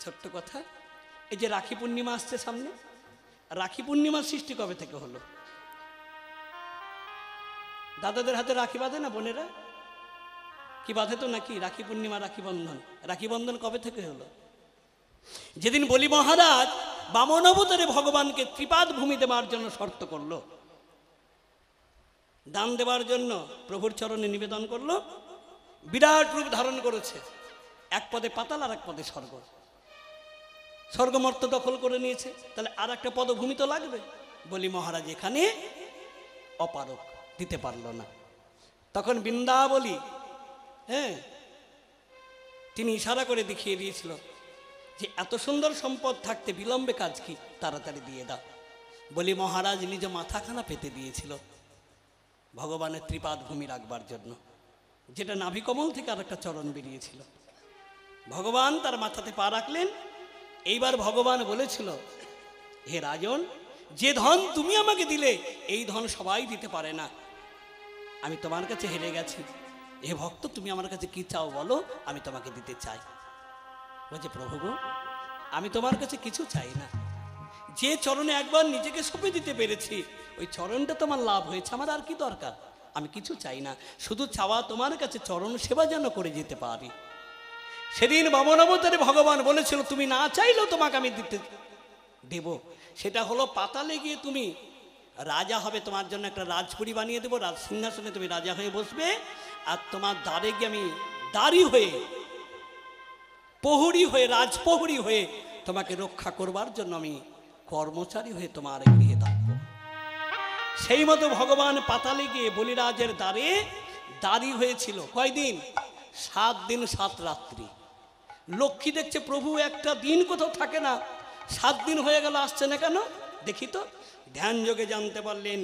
ছোট্ট কথা, এই যে রাখি পূর্ণিমা আসছে সামনে, রাখি পূর্ণিমার সৃষ্টি কবে থেকে হলো? দাদাদের হাতে রাখি বাঁধে না বোনেরা? কি বাঁধে তো নাকি? রাখি পূর্ণিমা, রাখি বন্ধন। রাখি বন্ধন কবে থেকে হলো? যেদিন বলি মহারাজ বামন অবতারে ভগবানকে ত্রিপাদ ভূমি দেওয়ার জন্য শর্ত করলো, দান দেওয়ার জন্য প্রভুর চরণে নিবেদন করলো, বিরাট রূপ ধারণ করেছে। এক পদে পাতাল আর এক পদে স্বর্গ, স্বর্গমর্ত দখল করে নিয়েছে, তাহলে আর একটা পদভূমি তো লাগবে। বলি মহারাজ এখানে অপারক, দিতে পারলো না। তখন বৃন্দাবলী তিনি ইশারা করে দেখিয়ে দিয়েছিল যে এত সুন্দর সম্পদ থাকতে বিলম্বে কাজ কি, তাড়াতাড়ি দিয়ে দাও। বলি মহারাজ নিজ মাথাখানা পেতে দিয়েছিল ভগবানের ত্রিপাদ ভূমি রাখবার জন্য, যেটা নাভিকমল থেকে আর একটা চরণ বেরিয়েছিল। ভগবান তার মাথাতে পা রাখলেন। এইবার ভগবান বলেছিল, হে রাজন, যে ধন তুমি আমাকে দিলে এই ধন সবাই দিতে পারে না, আমি তোমার কাছে হেরে গেছি। হে ভক্ত, তুমি আমার কাছে কি চাও বলো, আমি তোমাকে দিতে চাই। বলছে, প্রভু গো, আমি তোমার কাছে কিছু চাই না। যে চরণে একবার নিজেকে সঁপে দিতে পেরেছি, ওই চরণটা তোমার লাভ হয়েছে, আমার আর কি দরকার? আমি কিছু চাই না, শুধু চাওয়া তোমার কাছে চরণ সেবা যেন করে যেতে পারি। সেদিন বামন অবতারে ভগবান বলেছিল, তুমি না চাইলেও তোমাকে আমি দেব। সেটা হলো পাতালে গিয়ে তুমি রাজা হবে, তোমার জন্য একটা রাজপুরী বানিয়ে দেবো, রাজ সিংহাসনে তুমি রাজা হয়ে বসবে, আর তোমার দ্বারে গিয়ে আমি দাঁড়ি হয়ে, প্রহরী হয়ে, রাজপ্রহরী হয়ে তোমাকে রক্ষা করবার জন্য আমি কর্মচারী হয়ে তোমার গৃহে থাকবো। সেই মতো ভগবান পাতালে গিয়ে বলিরাজের দ্বারে দাঁড়ি হয়েছিল। কয়দিন? 7 দিন 7 রাত্রি। লক্ষ্মী দেখছে প্রভু একটা দিন কোথাও থাকে না, 7 দিন হয়ে গেল, আসছে না কেন? দেখি তো। ধ্যান যোগে জানতে পারলেন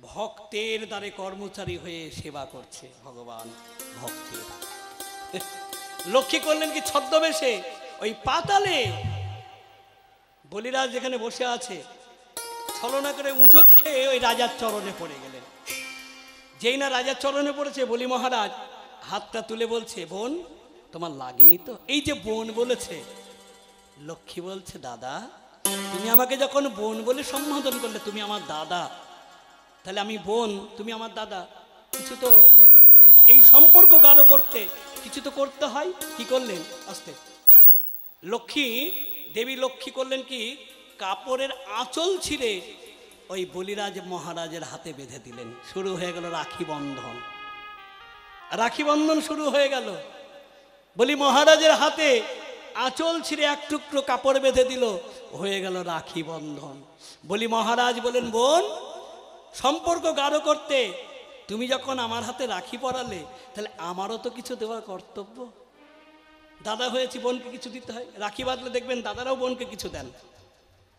ভক্তের দ্বারে কর্মচারী হয়ে সেবা করছে ভগবান ভক্তের। লক্ষ্মী করলেন কি ছদ্মবেশে, ওই পাতালে বলিরাজ যেখানে বসে আছে, ছলনা করে উজট খেয়ে ওই রাজার চরণে পড়ে গেলেন। যেই না রাজার চরণে পড়েছে, বলি মহারাজ হাতটা তুলে বলছে, বোন তোমার লাগেনি তো? এই যে বোন বলেছে, লক্ষ্মী বলছে, দাদা তুমি আমাকে যখন বোন বলে সম্বোধন করলে, তুমি আমার দাদা, তাহলে আমি বোন, তুমি আমার দাদা, কিছু তো এই সম্পর্ক গাঢ় করতে কিছু তো করতে হয়। কি করলেন? আস্তে লক্ষ্মী দেবী লক্ষ্মী করলেন কি, কাপড়ের আঁচল ছিঁড়ে ওই বলিরাজ মহারাজের হাতে বেঁধে দিলেন। শুরু হয়ে গেল রাখি বন্ধন। রাখি বন্ধন শুরু হয়ে গেল। বলি মহারাজের হাতে আঁচল ছিঁড়ে এক টুকরো কাপড় বেঁধে দিল, হয়ে গেল রাখি বন্ধন। বলি মহারাজ বলেন, বোন সম্পর্ক গাঢ় করতে তুমি যখন আমার হাতে রাখি পরালে, তাহলে আমারও তো কিছু দেওয়ার কর্তব্য। দাদা হয়েছি, বোনকে কিছু দিতে হয়। রাখি বাঁধলে দেখবেন দাদারাও বোনকে কিছু দেন।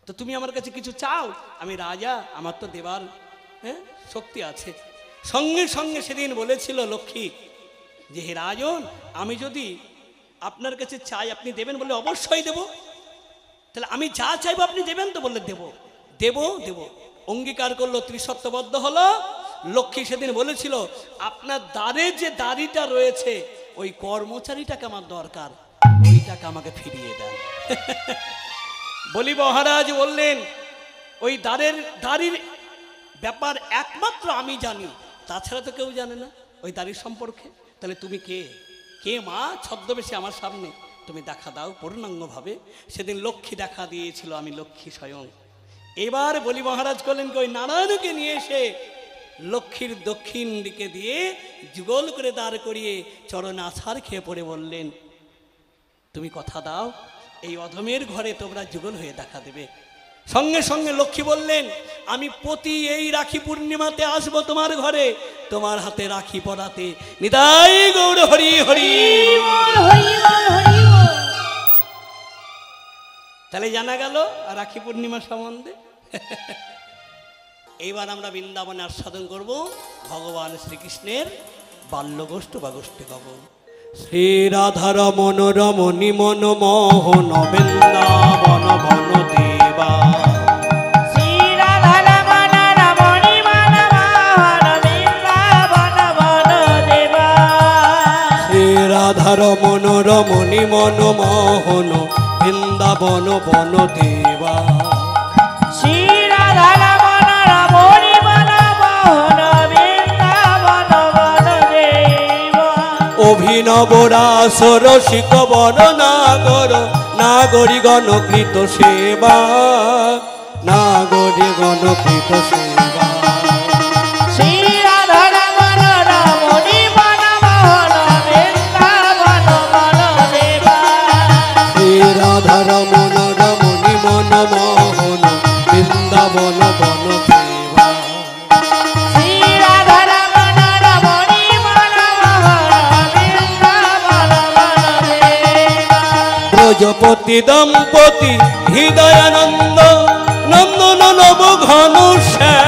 তো তুমি আমার কাছে কিছু চাও, আমি রাজা, আমার তো দেবার শক্তি আছে। সঙ্গে সঙ্গে সেদিন বলেছিল লক্ষ্মী যে, হে রাজন, আমি যদি আপনার কাছে চাই আপনি দেবেন? বলে অবশ্যই দেব। তাহলে আমি যা চাইবো আপনি দেবেন তো? বললে দেব দেব দেব। অঙ্গীকার করলো, ত্রিসত্যবদ্ধ হলো। লক্ষ্মী সেদিন বলেছিল, আপনার দ্বারে যে দাড়িটা রয়েছে, ওই কর্মচারীটাকে আমার দরকার, ওইটাকে আমাকে ফিরিয়ে দেন। বলি মহারাজ বললেন, ওই দাড়ির ব্যাপার একমাত্র আমি জানি, তাছাড়া তো কেউ জানে না ওই দাড়ির সম্পর্কে। তাহলে তুমি কে? কে মা? ছদ্মবেশে আমার সামনে তুমি দেখা দাও পূর্ণাঙ্গভাবে। সেদিন লক্ষ্মী দেখা দিয়েছিল, আমি লক্ষ্মী স্বয়ং। এবার বলি মহারাজ করলেন কি, ওই নারায়ণকে নিয়ে এসে লক্ষ্মীর দক্ষিণ দিকে দিয়ে যুগল করে দাঁড় করিয়ে চরণে আছাড় খেয়ে পড়ে বললেন, তুমি কথা দাও এই অধমের ঘরে তোমরা যুগল হয়ে দেখা দেবে। সঙ্গে সঙ্গে লক্ষ্মী বললেন, আমি প্রতি এই রাখি পূর্ণিমাতে আসবো তোমার ঘরে, তোমার হাতে রাখি পরাতে। নিতাই গৌর হরি হরি। তাহলে জানা গেল রাখি পূর্ণিমা সম্বন্ধে। এইবার আমরা বৃন্দাবনে আস্বাদন করব ভগবান শ্রীকৃষ্ণের বাল্যগোষ্ঠ বা গোষ্ঠী গাব। শ্রী রাধা রমন রমণী মন মোহন বৃন্দাবন বন দেবা। শ্রী রাধা রমন রমণী মন মোহন বৃন্দাবন বন দেবা। শ্রী রাধা রমন রমণী মন মোহন বৃন্দাবন বন দেবা। শ্রী রাধা রমণ রমণী বন মোহন বৃন্দাবন বন দেবা। অভিনব রাস রসিক বন নাগর, নাগরী গণকৃত সেবা, নাগরী গণকৃত সেবা। শ্রী রাধা রমণ রমণী বন মোহন বৃন্দাবন বন দেবা। শ্রী রাধা রমণ রমণী মন মোহন বৃন্দাবন বন দেবা। শ্রী রাধা রমণ রমণী বন মোহন বৃন্দাবন বন দেবা। ব্রজপতি দম্পতি হৃদয়ানন্দ, নন্দন নব ঘন শ্যাম।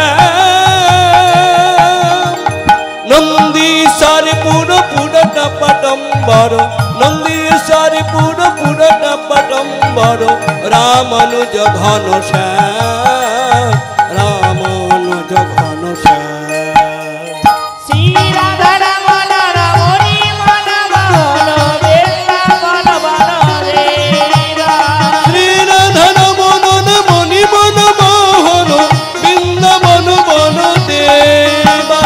নন্দীশ্বর পুর পুরটা পটম্বর, নন্দীশ্বর পুর পুরটা পটম্বর। রামানুজ ঘন শ্যাম, রামানুজ ঘন শ্যাম। শ্রী রাধা রমণ রমণী মন মোহন বৃন্দাবন বন দেবা। শ্রী রাধা রমণ রমণী মন মোহন বৃন্দাবন বন দেবা।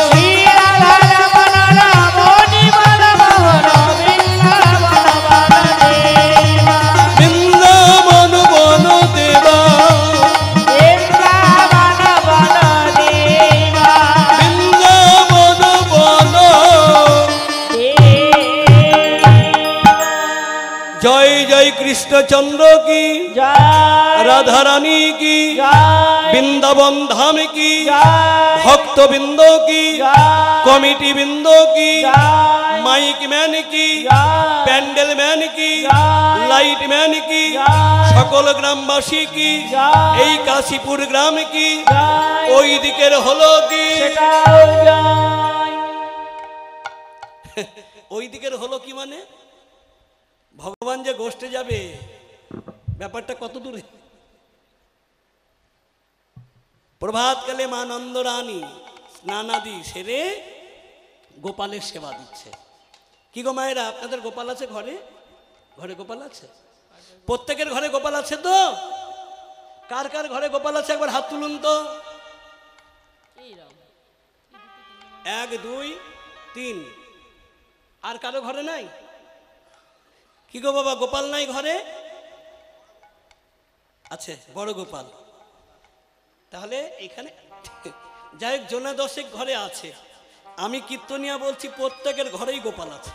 শ্রী রাধা রমণ রমণী মন মোহন বৃন্দাবন বন দেবা। বৃন্দাবন বন দেবা। বৃন্দাবন বন দেবা। বৃন্দাবন বন। জয় জয় কৃষ্ণচন্দ্র কি, জয় রাধা রানী কি, জয় বৃন্দাবন ধাম কি, জয় ভক্তবৃন্দ কি, জয় কমিটি বৃন্দ কি, জয় মাইক ম্যান কি, জয় প্যান্ডেল ম্যান কি, জয় লাইট ম্যান কি, জয় সকল গ্রামবাসী কি, জয় এই কাশীপুর গ্রাম কি, জয় ওই দিকের হলো কি, সেটাও জয়। ওই দিকের হলো কি মানে ভগবান যে গোষ্ঠে যাবে ব্যাপারটা কত দূরে। প্রভাতকালে মা নন্দরানী স্নানাদি সেরে গোপালের সেবা দিচ্ছে। কি গো মায়েরা, আপনাদের গোপাল আছে ঘরে? ঘরে গোপাল আছে? প্রত্যেকের ঘরে গোপাল আছে তো? কার কার ঘরে গোপাল আছে একবার হাত তুলুন তো। 1 2 3। আর কারো ঘরে নাই? কি গো বাবা, গোপাল নাই ঘরে? আছে বড় গোপাল। তাহলে এখানে যাই হোক জনা 10 ঘরে আছে। আমি কীর্তনিয়া বলছি প্রত্যেকের ঘরেই গোপাল আছে।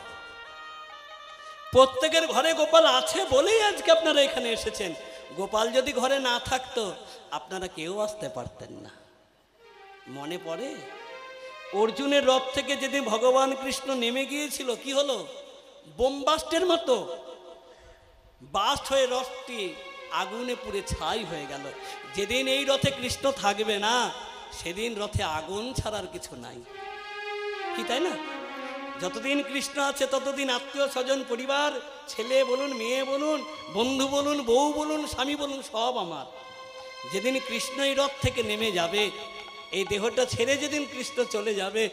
প্রত্যেকের ঘরে গোপাল আছে বলেই আজকে আপনারা এখানে এসেছেন। গোপাল যদি ঘরে না থাকতো আপনারা কেউ আসতে পারতেন না। মনে পড়ে অর্জুনের রথ থেকে যেদিন ভগবান কৃষ্ণ নেমে গিয়েছিল, কি হলো? বোমবাস্টের মতো বাস্ট হয়ে রথটি আগুনে পুড়ে ছাই হয়ে গেল। যেদিন এই রথে কৃষ্ণ থাকবে না সেদিন রথে আগুন ছাড়ার কিছু নাই, কি তাই না? যতদিন কৃষ্ণ আছে ততদিন আত্মীয় স্বজন পরিবার, ছেলে বলুন, মেয়ে বলুন, বন্ধু বলুন, বউ বলুন, স্বামী বলুন, সব আমার। যেদিন কৃষ্ণ এই রথ থেকে নেমে যাবে, এই দেহটা ছেড়ে যেদিন কৃষ্ণ চলে যাবে,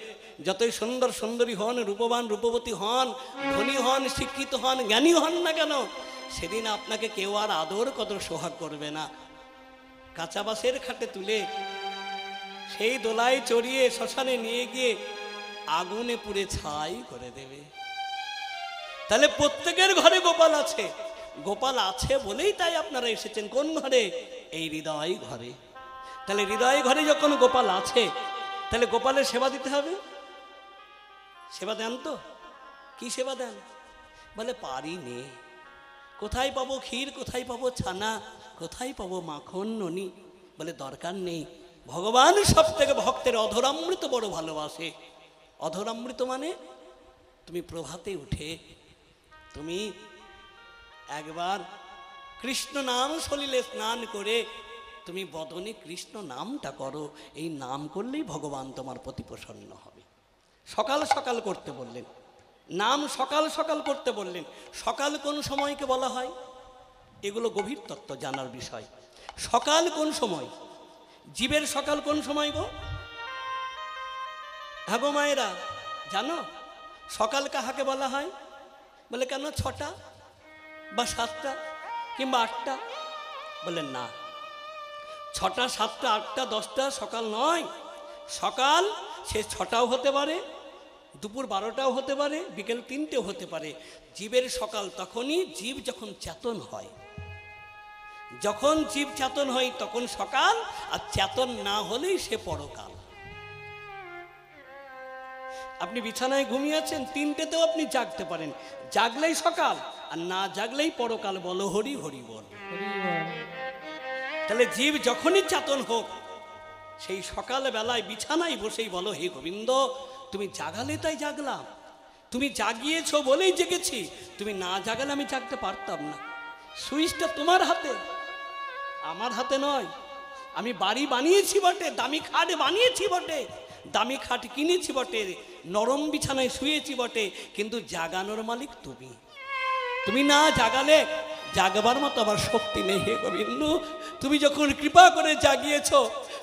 যতই সুন্দর সুন্দরী হন, রূপবান রূপবতী হন, ধনী হন, শিক্ষিত হন, জ্ঞানী হন না কেন, সেদিন আপনাকে কেউ আর আদর কদর সোহাগ করবে না। কাঁচা বাঁশের খাটে তুলে সেই দোলায় চড়িয়ে শ্মশানে নিয়ে গিয়ে আগুনে পুড়ে ছাই করে দেবে। তাহলে প্রত্যেকের ঘরে গোপাল আছে। গোপাল আছে বলেই তাই আপনারা এসেছেন। কোন ঘরে? এই হৃদয় ঘরে। তাহলে হৃদয় ঘরে যখন গোপাল আছে, তাহলে গোপালের সেবা দিতে হবে। সেবা দেন তো? কি সেবা দেন? বলে পারি নে। কোথায় পাবো ক্ষীর, কোথায় পাবো ছানা, কোথায় পাবো মাখন ননি? বলে দরকার নেই। ভগবান সব থেকে ভক্তের অধরামৃত বড় ভালোবাসে। অধরামৃত মানে তুমি প্রভাতে উঠে তুমি একবার কৃষ্ণ নাম সলিলে স্নান করে তুমি বদনে কৃষ্ণ নামটা করো। এই নাম করলেই ভগবান তোমার প্রতি প্রসন্ন হবে। সকাল সকাল করতে বললেন, নাম সকাল সকাল করতে বললেন। সকাল কোন সময়কে বলা হয়? এগুলো গভীর তত্ত্ব জানার বিষয়। সকাল কোন সময়? জীবের সকাল কোন সময় গো? হ্যাঁ গো মায়েরা, জানো সকাল কাহাকে বলা হয়? বলে কেন 6টা বা 7টা? কিংবা 8টা? বললেন না, 6টা, 7টা, 8টা, 10টা সকাল নয়। সকাল সে 6টাও হতে পারে, দুপুর 12টাও হতে পারে, বিকেল 3টেও হতে পারে। জীবের সকাল তখনই, জীব যখন চেতন হয়। যখন জীব চেতন হয় তখন সকাল, আর চেতন না হলেই সে পরকাল। আপনি বিছানায় ঘুমিয়ে আছেন, 3টেতেও আপনি জাগতে পারেন, জাগলেই সকাল, আর না জাগলেই পরকাল। বলো হরি হরি বল। তাহলে জীব যখনই চেতন হোক, সেই সকাল বেলায় বিছানায় বসেই বলো, হে গোবিন্দ, তুমি জাগালে তাই জাগলাম, তুমি জাগিয়েছো বলেই জেগেছি, তুমি না জাগালে আমি জাগতে পারতাম না। সুইচটা তোমার হাতে, আমার হাতে নয়। আমি বাড়ি বানিয়েছি বটে, দামি খাট বানিয়েছি বটে, দামি খাট কিনেছি বটে, নরম বিছানায় শুয়েছি বটে, কিন্তু জাগানোর মালিক তুমি। তুমি না জাগালে জাগবার মতো আমার শক্তি নেই। হে গোবিন্দ, তুমি যখন কৃপা করে জাগিয়েছো,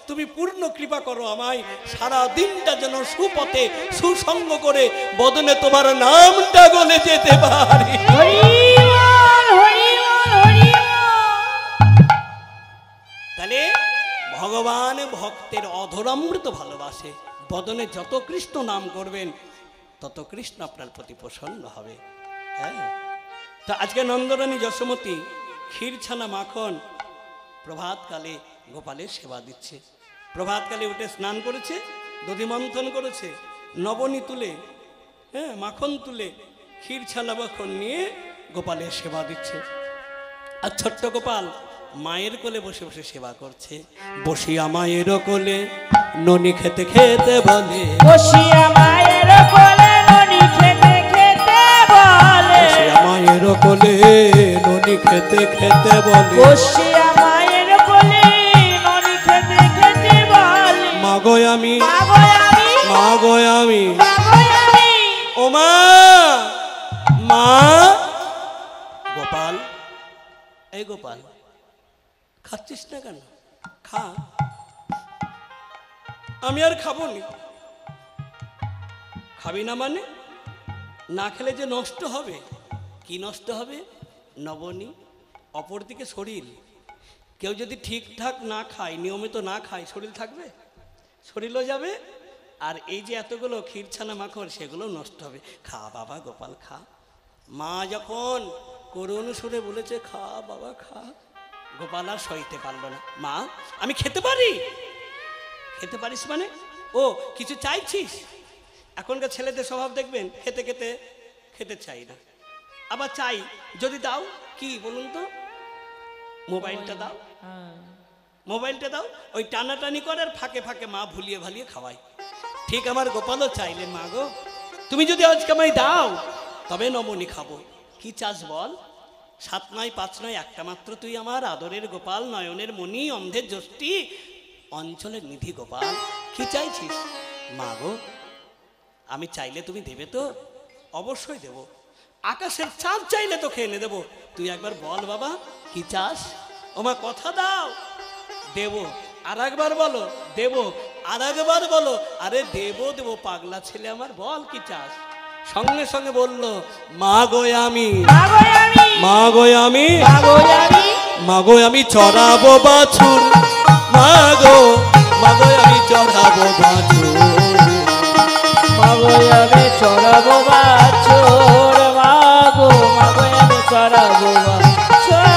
তুমি পূর্ণ কৃপা করো আমায়, সারা দিনটা যেন সুপথে সুসঙ্গ করে বদনে তোমার নামটা গলে যেতে পারি। তাহলে ভগবান ভক্তের অধরামৃত ভালোবাসে। বদনে যত কৃষ্ণ নাম করবেন তত কৃষ্ণ আপনার প্রতি প্রসন্ন হবে। হ্যাঁ, তো আজকে নন্দরানী যশোমতী ক্ষীরছানা মাখন প্রভাতকালে গোপালের সেবা দিচ্ছে। প্রভাতকালে উঠে স্নান করেছে, দধি মন্থন করেছে, নবনী তুলে, হ্যাঁ, মাখন তুলে ক্ষীরছানা মাখন নিয়ে গোপালের সেবা দিচ্ছে। আর ছোট্ট গোপাল মায়ের কোলে বসে বসে সেবা করছে। বসিয়া মায়ের কোলে ননি খেতে খেতে বলে, বসিয়া মায়ের কোলে ননি খেতে খেতে বলে, বসিয়া মায়ের কোলে ননি খেতে খেতে বলে, বসিয়া মায়ের কোলে ননি খেতে খেতে বলে, মাগো আমি, মাগো আমি, মাগো আমি, মাগো আমি, ও মা, মা। গোপাল, এই গোপাল, খাচ্ছিস না কেন? খা। আমি আর খাবো নি। খাবি না মানে? না খেলে যে নষ্ট হবে। কি নষ্ট হবে? নবনী, অপরদিকে শরীর। কেউ যদি ঠিকঠাক না খায়, নিয়মিত না খায়, শরীর থাকবে? শরীরও যাবে, আর এই যে এতগুলো ক্ষীরছানা মাখন সেগুলো নষ্ট হবে। খা বাবা গোপাল খা। মা যখন করুণ সুরে বলেছে খা বাবা খা, গোপাল আর সইতে পারল না। মা, আমি খেতে পারি। খেতে পারিস মানে? ও, কিছু চাইছিস? এখনকার ছেলেদের স্বভাব দেখবেন, খেতে খেতে খেতে চাই না, আবার চাই। যদি দাও, কি বলুন তো? মোবাইলটা দাও, মোবাইলটা দাও। ওই টানাটানি করে আর ফাঁকে ফাঁকে মা ভুলিয়ে ভালিয়ে খাওয়ায়। ঠিক আমার গোপালও চাইলেন, মা গো, তুমি যদি আজকে আমায় দাও তবে নমনি খাবো। কি চাস বল? 7 নয় 5 নয়, একটা মাত্র তুই আমার আদরের গোপাল, নয়নের মণি, অন্ধের যষ্টি, অঞ্চলের নিধি গোপাল। কি চাইছিস? মা গো, আমি চাইলে তুমি দেবে তো? অবশ্যই দেব। আকাশের চাঁদ চাইলে তোকে এনে দেবো। তুই একবার বল বাবা, কি চাস? ও মা, কথা দাও। দেব। আর একবার বলো, দেব। আর একবার বলো, আরে দেব দেব, পাগলা ছেলে আমার, বল কি চাস? সঙ্গে সঙ্গে বলল, মা গো আমি, মাগো আমি, মা গো আমি, মাগো আমি, মা গো আমি চড়াবো বাছুর, মা গো, মা গো আমি চড়াবো বাছুর, মাগো আমি চড়াবো বাছুর, মাগো, মাগো আমি চড়াবো বাছুর।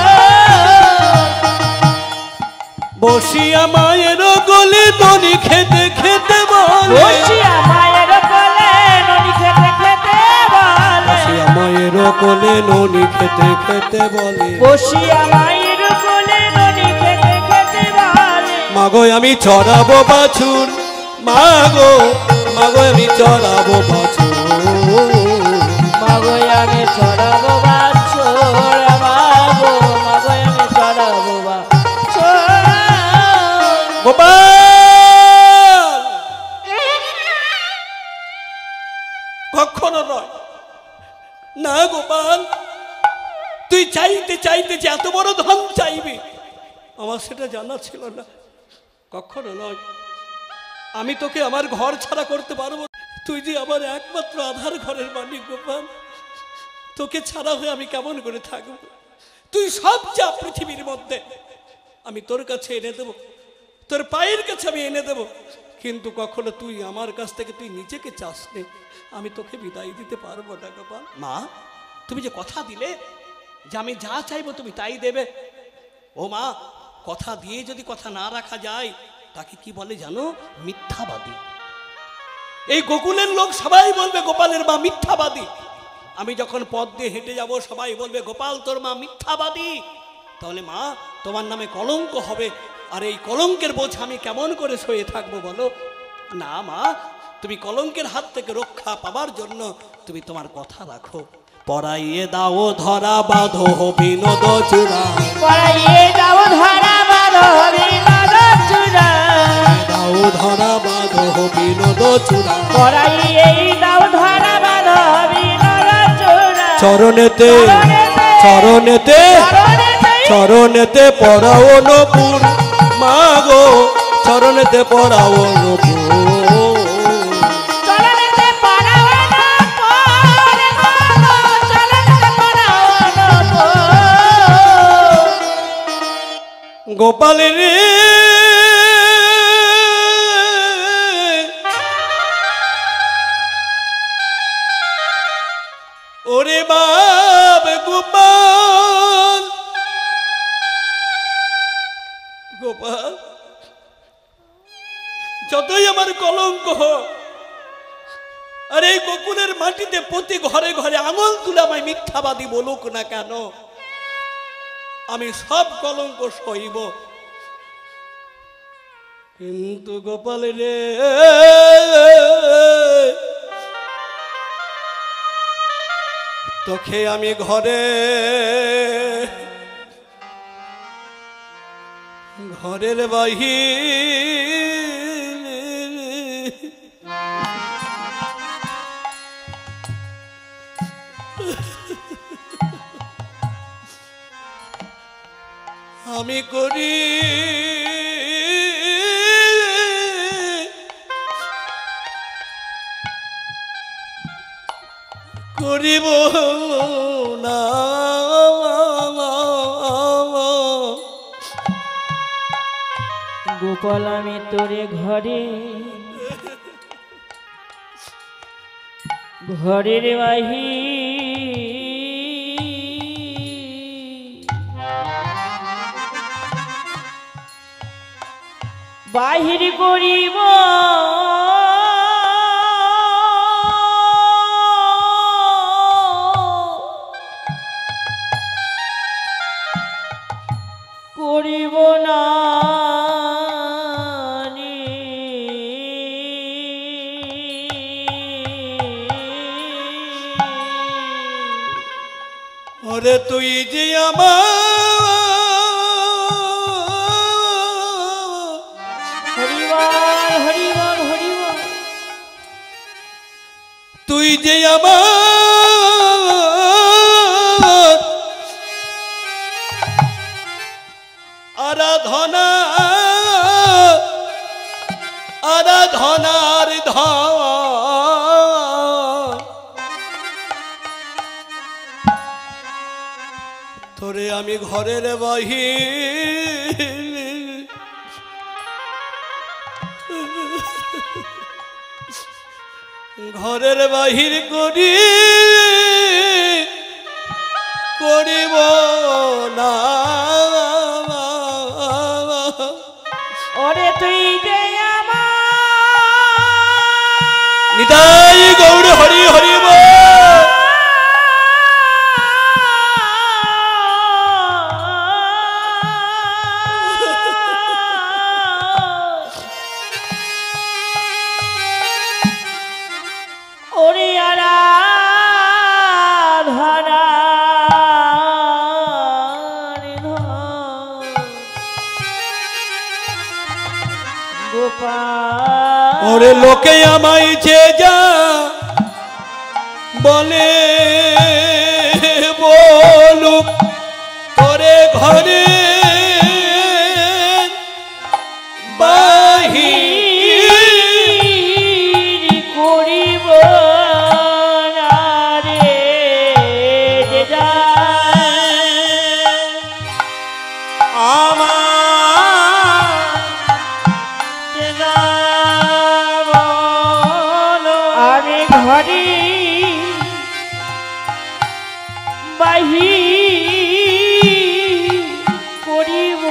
বসিয়া মায়ের কোলে ননি খেতে খেতে বলে, বসিয়া মায়ের কোলে ননি খেতে খেতে বলে, বসিয়া মায়ের কোলে ননি খেতে খেতে বলে, বসিয়া মায়ের কোলে ননি খেতে খেতে বলে, মাগো আমি চড়াবো বাছুর, মাগো, মাগো আমি চড়াবো বাছুর, মাগো আমি চড়াবো বাছুর, মাগো, মাগো আমি চড়াবো বাছুর। গোপাল, কখনো নয়। না গোপাল, তুই চাইতে চাইতে যে এত বড় ধন চাইবি আমার সেটা জানা ছিল না। কখনো নয়। আমি তোকে আমার ঘর ছাড়া করতে পারবো? তুই যে আমার একমাত্র আধার ঘরের মালিক গোপাল, তোকে ছাড়া হয়ে আমি কেমন করে থাকবো? তুই সব যা পৃথিবীর মধ্যে আমি তোর কাছে এনে দেব, তোর পায়ের কাছে আমি এনে দেব, কিন্তু কখনো তুই আমার কাছ থেকে তুই নিজেকে চাস নে, আমি তোকে বিদায় দিতে পারবো না গোপাল। মা, তুমি যে কথা দিলে যে আমি যা চাইবো তুমি তাই দেবে, ও মা, কথা দিয়ে যদি কথা না রাখা যায় তাকে কি বলে জানো? মিথ্যাবাদী। এই গোকুলের লোক সবাই বলবে গোপালের মা মিথ্যাবাদী। আমি যখন পথ দিয়ে হেঁটে যাব সবাই বলবে গোপাল তোর মা মিথ্যাবাদী। তাহলে মা, তোমার নামে কলঙ্ক হবে, আর এই কলঙ্কের বোঝ আমি কেমন করে সয়ে থাকবো বলো? না মা, তুমি কলঙ্কের হাত থেকে রক্ষা পাবার জন্য তুমি তোমার কথা রাখো। পড়াইয়ে দাও ধরা বাঁধো বিনোদ চূড়া, পড়াইয়ে দাও ধরা বাঁধো বিনোদ চূড়া, দাও ধরা বাঁধো বিনোদ চূড়া, পড়াইয়ে দাও ধরা বাঁধো বিনোদ চূড়া, চরণেতে চরণেতে চরণেতে পড়াও নপুর, মা গো চরণেতে পড়াও নপুর, চরণেতে পড়াও নপুর, চরণেতে পড়াও নপুর। গোপাল রে ওরে বাপ গোপাল, গোপাল যতই আমার কলঙ্ক হোক, আর এই গোকুলের মাটিতে প্রতি ঘরে ঘরে আঙুল তুলে আমায় মিথ্যাবাদী বলুক না কেন, আমি সব কলঙ্ক সইব, কিন্তু গোপাল রে তোকে আমি ঘরের বাহির আমি করিব না। গোপাল আমি তোরে ঘরের বাহির করিব না ওরে তুই যে আমার হরিবল হরিবল হরিবল, তুই যে আমার আরাধনা আরাধনার ধন, তোরে আমি ঘরের বাহির করিব না। ওরে তুই যে নিতাই গৌর হরি হরিব। ওরে আরাধনা গোপাল, ওরে লোকে আমায় যে যা বলে বলুক, তোরে ঘরে বাহির করিব না রে আমি ঘরে বাহি করিব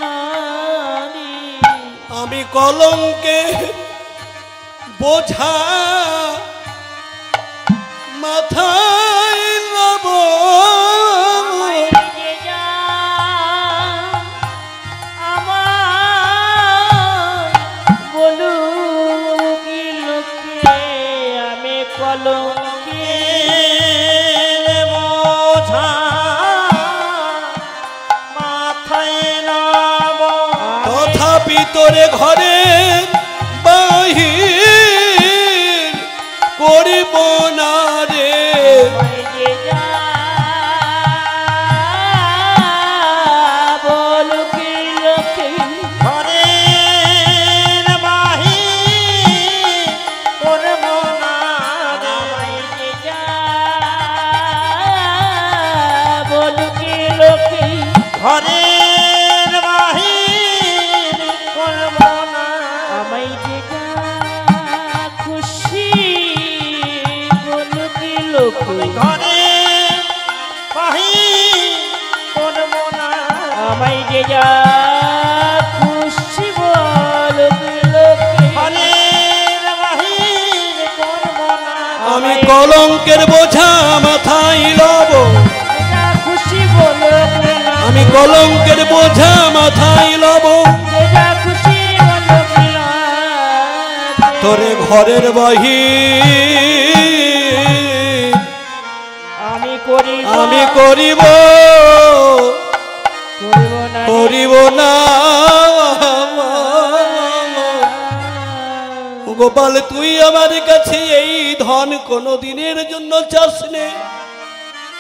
নারী। আমি কলঙ্কে বোঝা মাথায় লব, আমায় যে যা আমায় বলু কি লোকে, আমি কলঙ্কে বোঝা মাথায় নাম, তথাপি তোরে ঘরে বাহির করিব না রে। আমায় যে যা বলু কি লোকে, ঘরের বাহির করব না রে। আমায় যে যা বলু কি লোকে, ঘরের বাহির করব না, আমায় যে যা খুশি বলু কি লোকে, ঘরে বাহির করব না, আমায় যে যা খুশি বলু কি লোকে, ঘরের বাহির করব না, আমি কলঙ্কের বোঝা মাথায় লব, যা খুশি বলু কি লোকে, আমি কলঙ্কের বোঝা মাথায় লব, যা খুশি বলু কি লোকে, তোরে ঘরের বাহির আমি করিব আমি করিব না করিব না। গোপাল তুই আমার কাছে এই ধন কোনো দিনের জন্য চাস নে,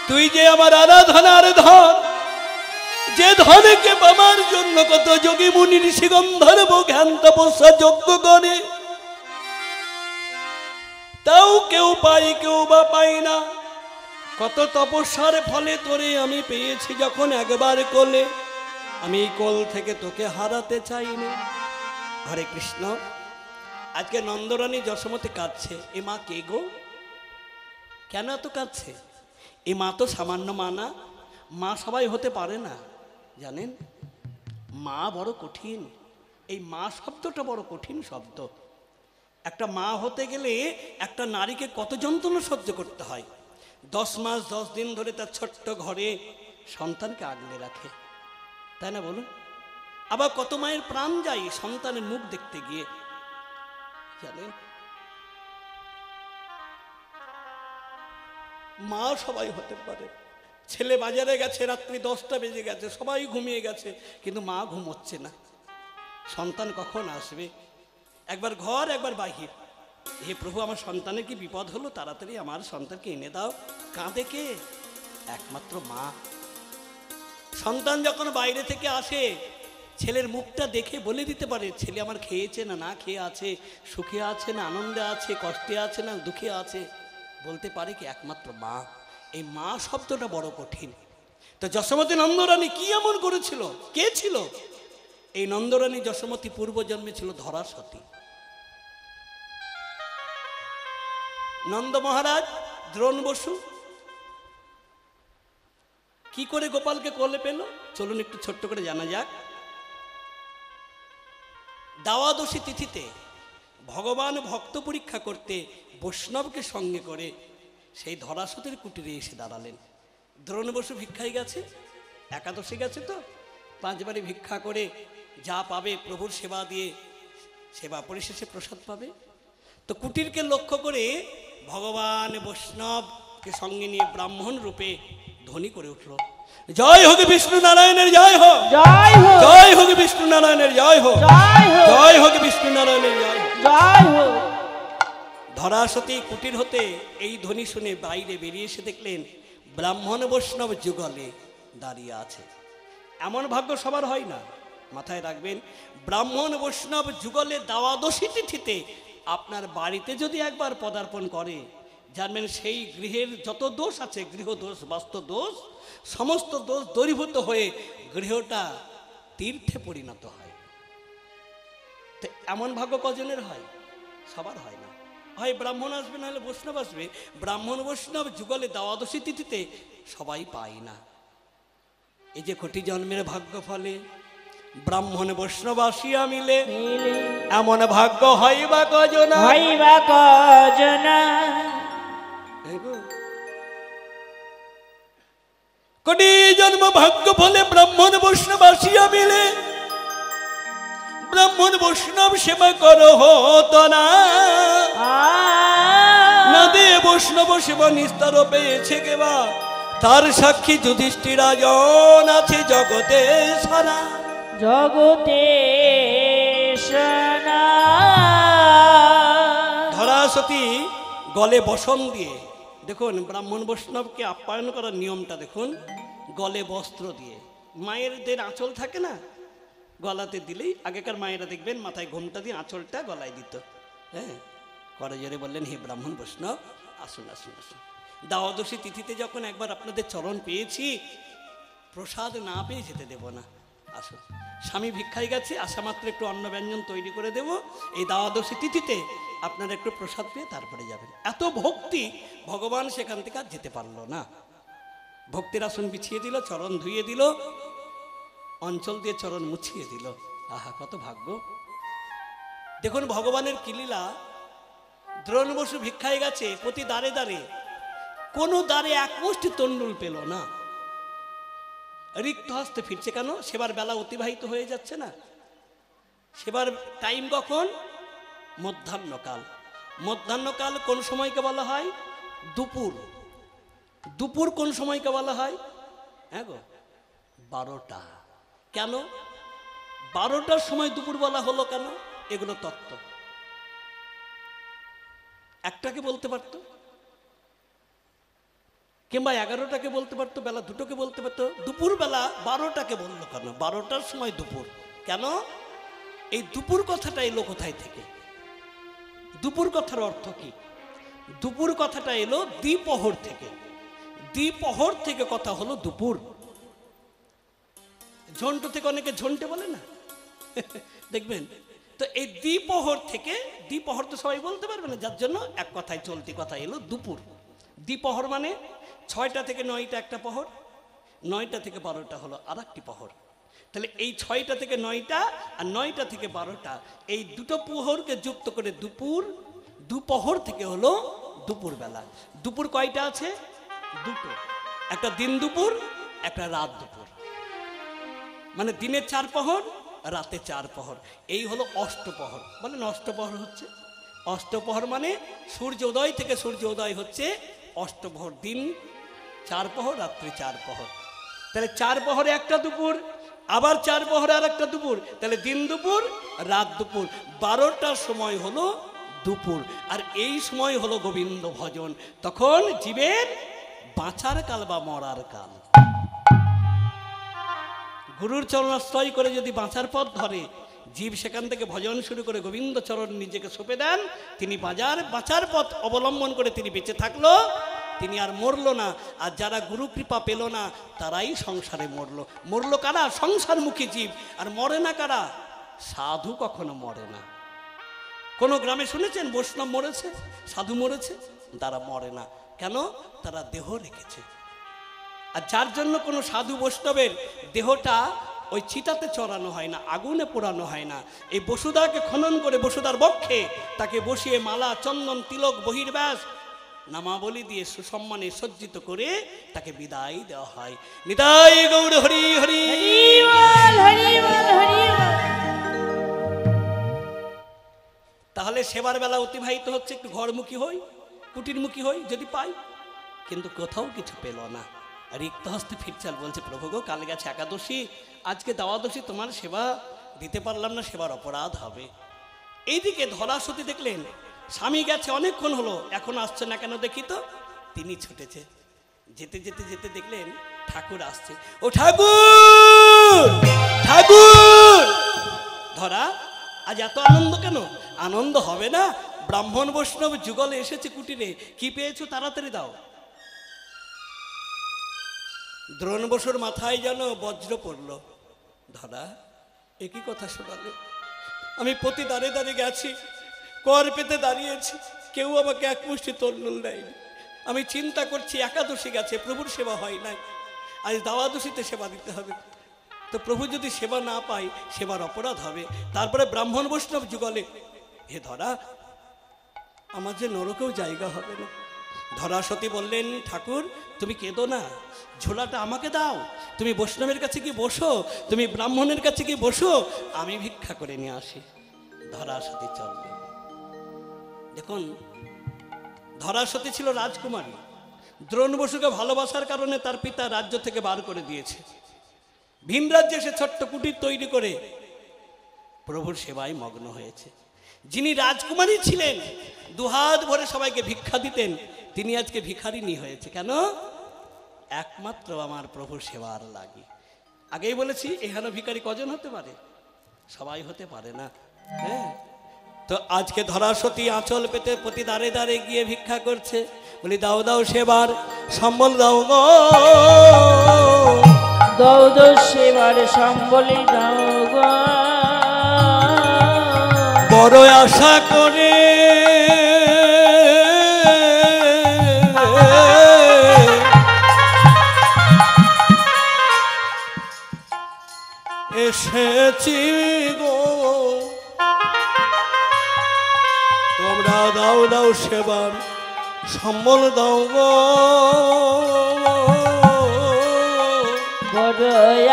তুই যে আমার আরাধনার ধন, যে ধনকে পাবার জন্য কত যোগী মুনি ঋষি গন্ধর্ব জ্ঞান তপস্যা যজ্ঞ করে, তাও কেউ পাই কেউ বা পাই না। কত তপস্যার ফলে তোরে আমি পেয়েছি যখন একবার কোলে, আমি এই কোল থেকে তোকে হারাতে চাইনি। হরে কৃষ্ণ। আজকে নন্দরানী যশোমতি কাঁদছে। এ মা কে গো? কেন এত কাঁদছে? এ মা তো সামান্য মা না, মা সবাই হতে পারে না জানেন। মা বড় কঠিন, এই মা শব্দটা বড় কঠিন শব্দ। একটা মা হতে গেলে একটা নারীকে কত যন্ত্রণা সহ্য করতে হয়। 10 মাস 10 দিন ধরে তার ছোট্ট ঘরে সন্তানকে আগলে রাখে, তাই না বলুন? আবার কত মায়ের প্রাণ যায় সন্তানের মুখ দেখতে গিয়ে, জানেন। মা সবাই হতে পারে। ছেলে বাজারে গেছে, রাত্রি 10টা বেজে গেছে, সবাই ঘুমিয়ে গেছে, কিন্তু মা ঘুমোচ্ছে না। সন্তান কখন আসবে? একবার ঘর একবার বাহির। হে প্রভু, আমার সন্তানের কি বিপদ হলো, তাড়াতাড়ি আমার সন্তানকে এনে দাও। কাঁদে কে? একমাত্র মা। সন্তান যখন বাইরে থেকে আসে, ছেলের মুখটা দেখে বলে দিতে পারে ছেলে আমার খেয়েছে না না খেয়ে আছে, সুখে আছে না আনন্দে আছে, কষ্টে আছে না দুঃখে আছে, বলতে পারে কি? একমাত্র মা। এই মা শব্দটা বড় কঠিন। তো যশোমতী নন্দরানী কি এমন করেছিল? কে ছিল এই নন্দরানী? যশোমতী পূর্বজন্মে ছিল ধরা সতী। নন্দ মহারাজ, দ্রোণ বসু কি করে গোপালকে কোলে পেল? চলুন একটু ছোট্ট করে জানা যাক। দ্বাদশী তিথিতে ভগবান ভক্ত পরীক্ষা করতে বৈষ্ণবকে সঙ্গে করে সেই ধরাসতের কুটিরে এসে দাঁড়ালেন। দ্রোণ বসু ভিক্ষায় গেছে, একাদশী গেছে তো 5 বারে ভিক্ষা করে যা পাবে প্রভুর সেবা দিয়ে, সেবা পরিশেষে প্রসাদ পাবে। তো কুটিরকে লক্ষ্য করে ভগবান বৈষ্ণবকে সঙ্গে নিয়ে ব্রাহ্মণ রূপে ধ্বনি করে উঠল, জয় হোক বিষ্ণু নারায়ণের জয় হোক, জয় হোক, জয় হোক বিষ্ণু নারায়ণের জয় হোক, জয় হোক, জয় হোক বিষ্ণু নারায়ণের জয় হোক। জয় হোক। ধরাসতী কুটির হতে এই ধ্বনি শুনে বাইরে বেরিয়ে এসে দেখলেন ব্রাহ্মণ বৈষ্ণব যুগলে দাঁড়িয়ে আছে। এমন ভাগ্য সবার হয় না, মাথায় রাখবেন। ব্রাহ্মণ বৈষ্ণব যুগলে দ্বাদশী তিথিতে আপনার বাড়িতে যদি একবার পদার্পণ করে, জানবেন সেই গৃহের যত দোষ আছে, গৃহ দোষ, বাস্তু দোষ, সমস্ত দোষ দূরীভূত হয়ে গৃহটা তীর্থে পরিণত হয়। তো এমন ভাগ্য কজনের হয়? সবার হয় না। হয় ব্রাহ্মণ আসবে, না হলে বৈষ্ণব আসবে। ব্রাহ্মণ বৈষ্ণব যুগলে দ্বাদশী তিথিতে সবাই পায় না। এই যে কোটি জন্মের ভাগ্য ফলে ব্রাহ্মণ বৈষ্ণব আসিয়া মিলে, এমন ভাগ্য হয় বা কজনা, হইবা কজনা। কোটি জন্ম ভাগ্য ফলে ব্রাহ্মণ বৈষ্ণব আসিয়া মিলে, ব্রাহ্মণ বৈষ্ণব সেবা কর হতো না। নদে বৈষ্ণব সেবা নিস্তার পেয়েছে কেবা, তার সাক্ষী যুধিষ্ঠির রাজন আছে জগতে সারা। জগতে সোনা। ধরা সতী গলে বসন দিয়ে, দেখুন ব্রাহ্মণ বৈষ্ণবকে আপ্যায়ন করার নিয়মটা দেখুন, গলে বস্ত্র দিয়ে। মায়েরদের আঁচল থাকে না, গলাতে দিলেই, আগেকার মায়েরা দেখবেন মাথায় ঘোমটা দিয়ে আঁচলটা গলায় দিত। হ্যাঁ, করজোরে বললেন, হে ব্রাহ্মণ বৈষ্ণব আসুন আসুন আসুন। দ্বাদশী তিথিতে যখন একবার আপনাদের চরণ পেয়েছি, প্রসাদ না পেয়ে যেতে দেব না। আসুন, স্বামী ভিক্ষায় গেছে, আসা মাত্র একটু অন্ন ব্যঞ্জন তৈরি করে দেব। এই দ্বাদশী তিথিতে আপনারা একটু প্রসাদ পেয়ে তারপরে যাবেন। এত ভক্তি, ভগবান সেখান থেকে আর যেতে পারলো না। ভক্তির আসন বিছিয়ে দিল, চরণ ধুইয়ে দিল, অঞ্চল দিয়ে চরণ মুছিয়ে দিল। আহা, কত ভাগ্য! দেখুন ভগবানের কি লীলা। দ্রোণ বসু ভিক্ষায় গেছে, প্রতি দ্বারে দ্বারে, কোনো দ্বারে এক মুষ্টি তণ্ডুল পেল না। রিক্ত হস্তে ফিরছে কেন? সেবার বেলা অতিবাহিত হয়ে যাচ্ছে না। সেবার টাইম কখন? মধ্যাহ্নকাল। মধ্যাহ্নকাল কোন সময়কে বলা হয়? দুপুর। দুপুর কোন সময়কে বলা হয়? হ্যাঁ গো, 12টা। কেন 12টার সময় দুপুর বলা হলো কেন? এগুলো তত্ত্ব। একটাকে বলতে পারতো, কিংবা 11টাকে বলতে পারতো, বেলা 2টোকে বলতে পারতো। দুপুর বেলা 12টাকে বললো কেন? 12টার সময় দুপুর কেন? এই দুপুর কথাটা এলো কোথায় থেকে? দুপুর কথার অর্থ কি? দুপুর কথাটা এলো দ্বিপ্রহর থেকে। দ্বিপ্রহর থেকে কথা হলো দুপুর। ঝন্টু থেকে অনেকে ঝন্টে বলে না, দেখবেন তো। এই দ্বিপ্রহর থেকে, দ্বিপ্রহর তো সবাই বলতে পারবে না, যার জন্য এক কথায় চলতি কথা এলো দুপুর। দ্বিপ্রহর মানে 6টা থেকে 9টা একটা প্রহর, 9টা থেকে 12টা হলো আর একটি প্রহর। তাহলে এই 6টা থেকে 9টা আর 9টা থেকে 12টা, এই দুটো প্রহরকে যুক্ত করে দুপুর। দুপ্রহর থেকে হলো দুপুর বেলা। দুপুর কয়টা আছে? দুটো। একটা দিন দুপুর, একটা রাত দুপুর। মানে দিনের 4 প্রহর, রাতে 4 প্রহর। এই হলো অষ্টপ্রহর। বলেন অষ্টপ্রহর হচ্ছে? অষ্টপ্রহর মানে সূর্য উদয় থেকে সূর্য উদয় হচ্ছে অষ্টপ্রহর। দিন 4 প্রহর, রাত্রি 4 প্রহর। তাহলে 4 প্রহরে একটা দুপুর, আবার 4 প্রহরে আর একটা দুপুর। তাহলে দিন দুপুর, রাত দুপুর। 12টার সময় হলো দুপুর। আর এই সময় হলো গোবিন্দ ভজন। তখন জীবের বাঁচার কাল বা মরার কাল। গুরুর চরণাশ্রয় করে যদি বাঁচার পথ ধরে, জীব সেখান থেকে ভজন শুরু করে গোবিন্দ চরণ নিজেকে সঁপে দেন, তিনি বাঁচার পথ অবলম্বন করে তিনি বেঁচে থাকলো, তিনি আর মরলো না। আর যারা গুরু কৃপা পেল না, তারাই সংসারে মরলো। মরলো কারা? সংসারমুখী জীব। আর মরে না কারা? সাধু কখনো মরে না। কোনো গ্রামে শুনেছেন বৈষ্ণব মরেছে, সাধু মরেছে? তারা মরে না। কেন? তারা দেহ রেখেছে। আর যার জন্য কোনো সাধু বৈষ্ণবের দেহটা ওই চিতাতে চড়ানো হয় না, আগুনে পোড়ানো হয় না। এই বসুধাকে খনন করে বসুধার বক্ষে তাকে বসিয়ে মালা, চন্দন, তিলক, বহির্ব্যাস, নামাবলী দিয়ে সুসম্মানে সজ্জিত করে তাকে বিদায় দেওয়া হয়। নিতাই গৌর হরি হরি। তাহলে সেবার বেলা অতিবাহিত হচ্ছে, একটু ঘরমুখী হই, কুটিরমুখী হই যদি পাই। কিন্তু কোথাও কিছু পেল না। রিক্ত হস্তে ফিরচাল। বলছে, প্রভু গো, কাল গেছে একাদশী, আজকে দ্বাদশী, তোমার সেবা দিতে পারলাম না, সেবার অপরাধ হবে। এইদিকে ধরাসতী দেখলেন স্বামী গেছে অনেকক্ষণ হলো, এখন আসছে না কেন দেখি তো। তিনি ছুটেছে, যেতে যেতে যেতে দেখলেন ঠাকুর আসছে। ও ঠাকুর, ঠাকুর! ধরা, আজ এত আনন্দ কেন? আনন্দ হবে না? ব্রাহ্মণ বৈষ্ণব যুগলে এসেছে কুটিরে, কি পেয়েছো তাড়াতাড়ি দাও। দ্রোণ বসুর মাথায় যেন বজ্র পড়ল। ধরা একই কথা শোনালে, আমি প্রতি দাঁড়ে দাঁড়িয়ে গেছি, কর পেতে দাঁড়িয়েছি, কেউ আমাকে এক মুষ্টি তরলুল দেয়নি। আমি চিন্তা করছি একাদশী গেছে, প্রভুর সেবা হয় নাই, আজ দ্বাদশীতে সেবা দিতে হবে। তো প্রভু যদি সেবা না পাই সেবার অপরাধ হবে। তারপরে ব্রাহ্মণ বৈষ্ণব যুগলে, হে ধরা, আমার যে নরকেও জায়গা হবে না। ধরা সতী বললেন, ঠাকুর তুমি কেঁদো না, ঝোলাটা আমাকে দাও, তুমি বৈষ্ণবের কাছে কি বসো, তুমি ব্রাহ্মণের কাছে কি বসো, আমি ভিক্ষা করে নিয়ে আসি। ধরা সতী চলবে। দেখুন, ধরা সতী ছিল রাজকুমারী। দ্রোণ বসুকে ভালোবাসার কারণে তার পিতা রাজ্য থেকে বার করে দিয়েছে। ভিন রাজ্যে সে ছোট্ট কুটির তৈরি করে প্রভুর সেবায় মগ্ন হয়েছে। যিনি রাজকুমারী ছিলেন, দুহাত ভরে সবাইকে ভিক্ষা দিতেন, তিনি আজকে ভিখারিনী হয়েছে। কেন? একমাত্র আমার প্রভুর সেবার লাগি। আগেই বলেছি, এখানে ভিখারি কজন হতে পারে? সবাই হতে পারে না। হ্যাঁ, তো আজকে ধরা সতী আঁচল পেতে প্রতি দাঁড়ে দাঁড়ে গিয়ে ভিক্ষা করছে। বলি, দাও দাও সেবার সম্বল দাও গো, দাও দাও সেবার সম্বলি দাও গো। বড় আশা করে এসেছি গো, তোমরা দাও দাও সেবার সম্বল দাও গো। বড়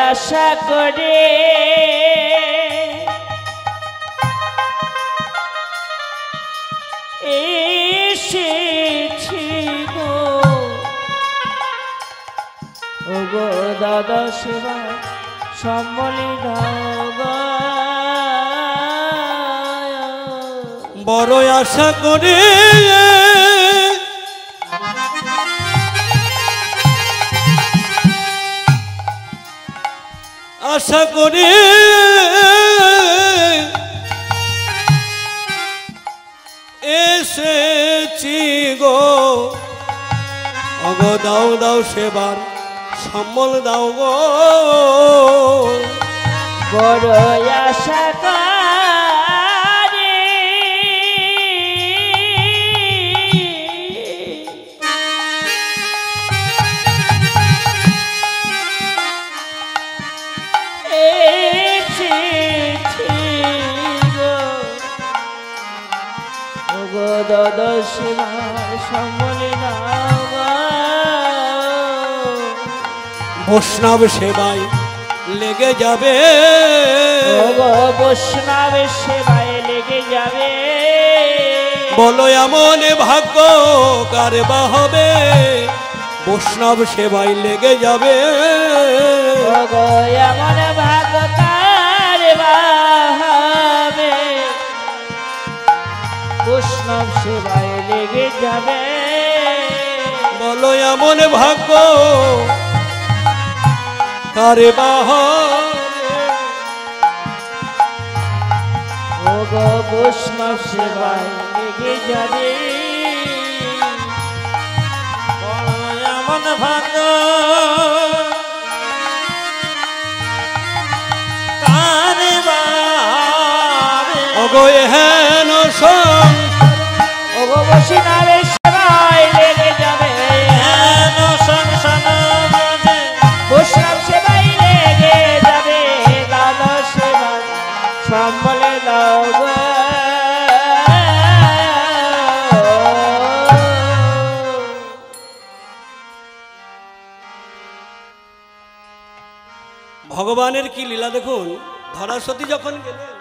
আশা করে এসেছি গো, ও গো দাদা সেবা সম্বলি দাও গো। বড় আশা করে আশা করে এসেছি গো, অগো দাও দাও সেবার সম্বল দাও গো। বড় আশা করে দাদা সেবার সম্বলি দাও গো। বৈষ্ণব সেবায় লেগে যাবে, ও গো বৈষ্ণব সেবায় লেগে যাবে। বলো এমন ভাগ্য কার বা হবে, বৈষ্ণব সেবায় লেগে যাবে। ও গো এমন ভাগ্য কার বা হবে, বৈষ্ণব সেবায় লেগে যাবে। বলো এমন ভাগ্য কার বা হবে, ও গো বৈষ্ণব সেবায় লেগে যাবে। এমন ভাগ্য কার বা হবে, অগো এহেন সংসার, ও গো বৈষ্ণবের সেবায় লেগে যাবে। হেন সংসার মাঝে বৈষ্ণব সেবায় লেগে যাবে, দাদা সেবা সম্বলে দাও গো। ভগবানের কি লীলা দেখুন। ধরা সতী যখন গেলেন,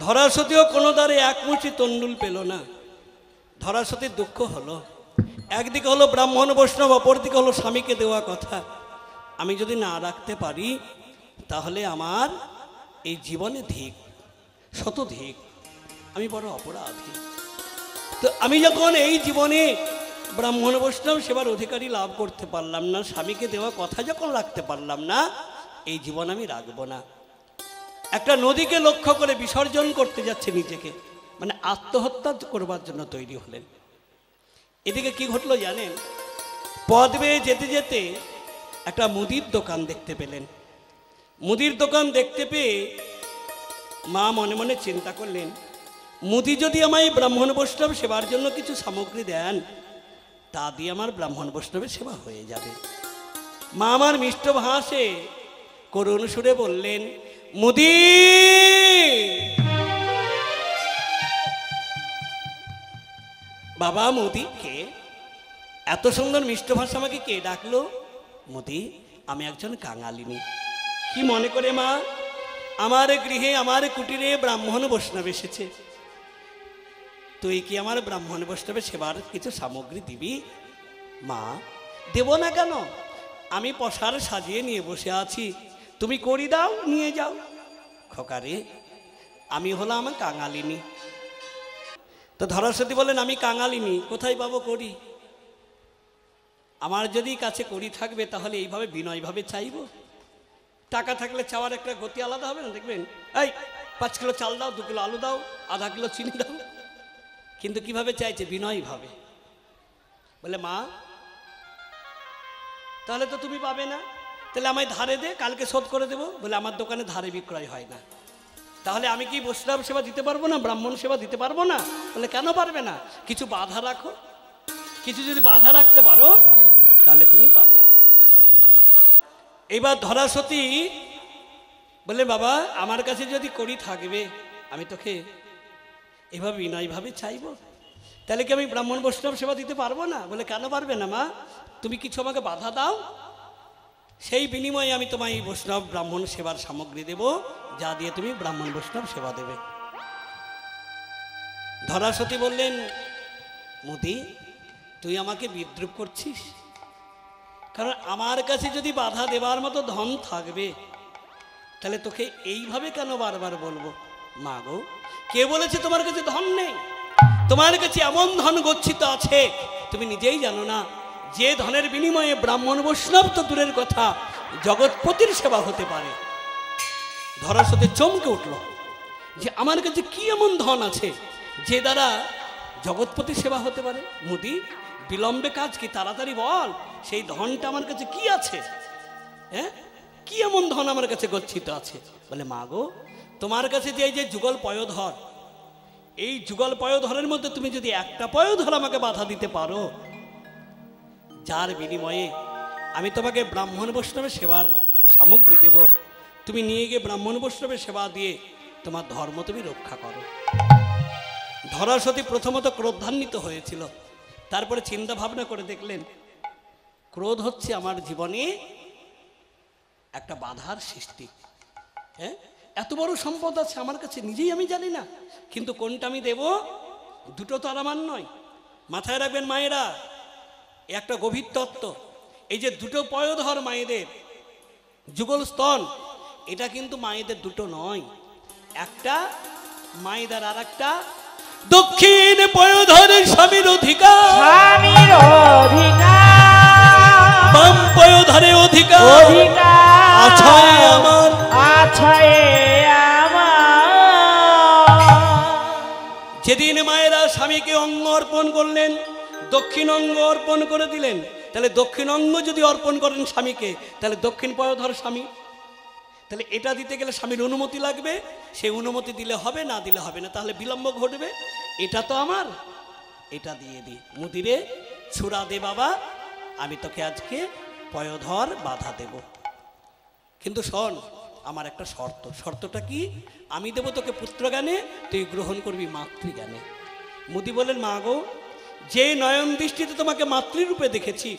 ধরা সতীও কোনো দ্বারে এক মুঠি তন্ডুল পেল না। ধরা সতীর দুঃখ হলো, একদিকে হলো ব্রাহ্মণ বৈষ্ণব, অপরদিকে হলো স্বামীকে দেওয়া কথা। আমি যদি না রাখতে পারি তাহলে আমার এই জীবনে ধিক, শত ধিক, আমি বড় অপরাধী। তো আমি যখন এই জীবনে ব্রাহ্মণ বৈষ্ণব সেবার অধিকারী লাভ করতে পারলাম না, স্বামীকে দেওয়া কথা যখন রাখতে পারলাম না, এই জীবন আমি রাখবো না। একটা নদীকে লক্ষ্য করে বিসর্জন করতে যাচ্ছে নিজেকে, মানে আত্মহত্যা করবার জন্য তৈরি হলেন। এদিকে কি ঘটলো জানেন? পথ বেয়ে যেতে যেতে একটা মুদির দোকান দেখতে পেলেন। মুদির দোকান দেখতে পেয়ে মা মনে মনে চিন্তা করলেন, মুদি যদি আমায় ব্রাহ্মণ বৈষ্ণব সেবার জন্য কিছু সামগ্রী দেন, তা দিয়ে আমার ব্রাহ্মণ বৈষ্ণবের সেবা হয়ে যাবে। মা আমার মিষ্ট ভাষে করুণ সুরে বললেন, মুদি, বাবা মুদি। কে? এত সুন্দর মিষ্ট ভাষা আমাকে কে ডাকলো? মুদি, আমি একজন কাঙালিনী। কি মনে করে মা? আমার গৃহে আমার কুটিরে ব্রাহ্মণ বৈষ্ণব এসেছে, তুই কি আমার ব্রাহ্মণ বৈষ্ণবের সেবার কিছু সামগ্রী দিবি? মা, দেব না কেন? আমি পসার সাজিয়ে নিয়ে বসে আছি, তুমি করি দাও, নিয়ে যাও। খোকারে, আমি হলাম কাঙালিনী। তো ধরাসতী বলেন, আমি কাঙালিনী, কোথায় পাবো করি? আমার যদি কাছে করি থাকবে তাহলে এইভাবে বিনয়ভাবে চাইব? টাকা থাকলে চাওয়ার একটা গতি আলাদা হবে না, দেখবেন? এই 5 কিলো চাল দাও, 2 কিলো আলু দাও, আধা কিলো চিনি দাও। কিন্তু কিভাবে চাইছে? বিনয়ভাবে। বলে, মা তাহলে তো তুমি পাবে না, তাহলে আমায় ধারে দে, কালকে শোধ করে দেবো। বলে, আমার দোকানে ধারে বিক্রয় হয় না। তাহলে আমি কি বৈষ্ণব সেবা দিতে পারবো না, ব্রাহ্মণ সেবা দিতে পারবো না? বলে, কেন পারবে না? কিছু বাধা রাখো, কিছু যদি বাধা রাখতে পারো তাহলে তুমি পাবে। এবার ধরাসতী বলে, বাবা আমার কাছে যদি করি থাকবে আমি তোকে এভাবে বিনয়ভাবে চাইবো, তাহলে কি আমি ব্রাহ্মণ বৈষ্ণব সেবা দিতে পারবো না? বলে, কেন পারবে না মা? তুমি কিছু আমাকে বাধা দাও, সেই বিনিময়ে আমি তোমায় এই বৈষ্ণব ব্রাহ্মণ সেবার সামগ্রী দেব, যা দিয়ে তুমি ব্রাহ্মণ বৈষ্ণব সেবা দেবে। ধরাসতী বললেন, মুদি তুই আমাকে বিদ্রুপ করছিস, কারণ আমার কাছে যদি বাধা দেবার মতো ধন থাকবে তাহলে তোকে এইভাবে কেন বারবার বলবো? মা গো, কে বলেছে তোমার কাছে ধন নেই? তোমার কাছে এমন ধন গচ্ছিত আছে তুমি নিজেই জানো না, যে ধনের বিনিময়ে ব্রাহ্মণ বৈষ্ণব তো দূরের কথা, জগৎপতির সেবা হতে পারে। ধরাসতী চমকে উঠল যে আমার কাছে কি এমন ধন আছে যে দ্বারা জগৎপতির সেবা হতে পারে? মুদি, বিলম্বে কাজ কি, তাড়াতাড়ি বল, সেই ধনটা আমার কাছে কি আছে? হ্যাঁ, কি এমন ধন আমার কাছে গচ্ছিত আছে? বলে, মা গো, তোমার কাছে যে এই যে যুগল পয়োধর, এই যুগল পয়োধরের মধ্যে তুমি যদি একটা পয়োধর আমাকে বাধা দিতে পারো, যার বিনিময়ে আমি তোমাকে ব্রাহ্মণ বৈষ্ণবের সেবার সামগ্রী দেব, তুমি নিয়ে গিয়ে ব্রাহ্মণ বৈষ্ণবের সেবা দিয়ে তোমার ধর্ম তুমি রক্ষা করো। ধরাসতী প্রথমত ক্রোধান্বিত হয়েছিল, তারপরে চিন্তা ভাবনা করে দেখলেন ক্রোধ হচ্ছে আমার জীবনে একটা বাধার সৃষ্টি। হ্যাঁ, এত বড় সম্পদ আছে আমার কাছে, নিজেই আমি জানি না, কিন্তু কোনটা আমি দেব? দুটো তো আর আমার নয়। মাথায় রাখবেন মায়েরা, একটা গভীর তত্ত্ব, এই যে দুটো পয়োধর মায়েদের, যুগল স্তন, এটা কিন্তু মায়েদের দুটো নয়, একটা মায়েদের আর একটা দক্ষিণ পয়োধরের স্বামীর অধিকার, স্বামীর অধিকার, বাম পয়োধরে অধিকার, অধিকার আছায় আমার, আছায় আমার। যেদিন মায়েরা স্বামীকে অঙ্গ অর্পণ করলেন, দক্ষিণ অঙ্গ অর্পণ করে দিলেন, তাহলে দক্ষিণ অঙ্গ যদি অর্পণ করেন স্বামীকে, তাহলে দক্ষিণ পয়োধর স্বামী, তাহলে এটা দিতে গেলে স্বামীর অনুমতি লাগবে, সেই অনুমতি দিলে হবে, না দিলে হবে না, তাহলে বিলম্ব ঘটবে। এটা তো আমার, এটা দিয়ে দিই। মুদিরে ছুরা দে বাবা, আমি তোকে আজকে পয়োধর বাধা দেব, কিন্তু শোন আমার একটা শর্ত। শর্তটা কি? আমি দেব তোকে পুত্রজ্ঞানে, তুই গ্রহণ করবি মাতৃজ্ঞানে। মুদি বলেন, মা গো, যে নয়ন দৃষ্টিতে তোমাকে মাতৃরূপে দেখেছি,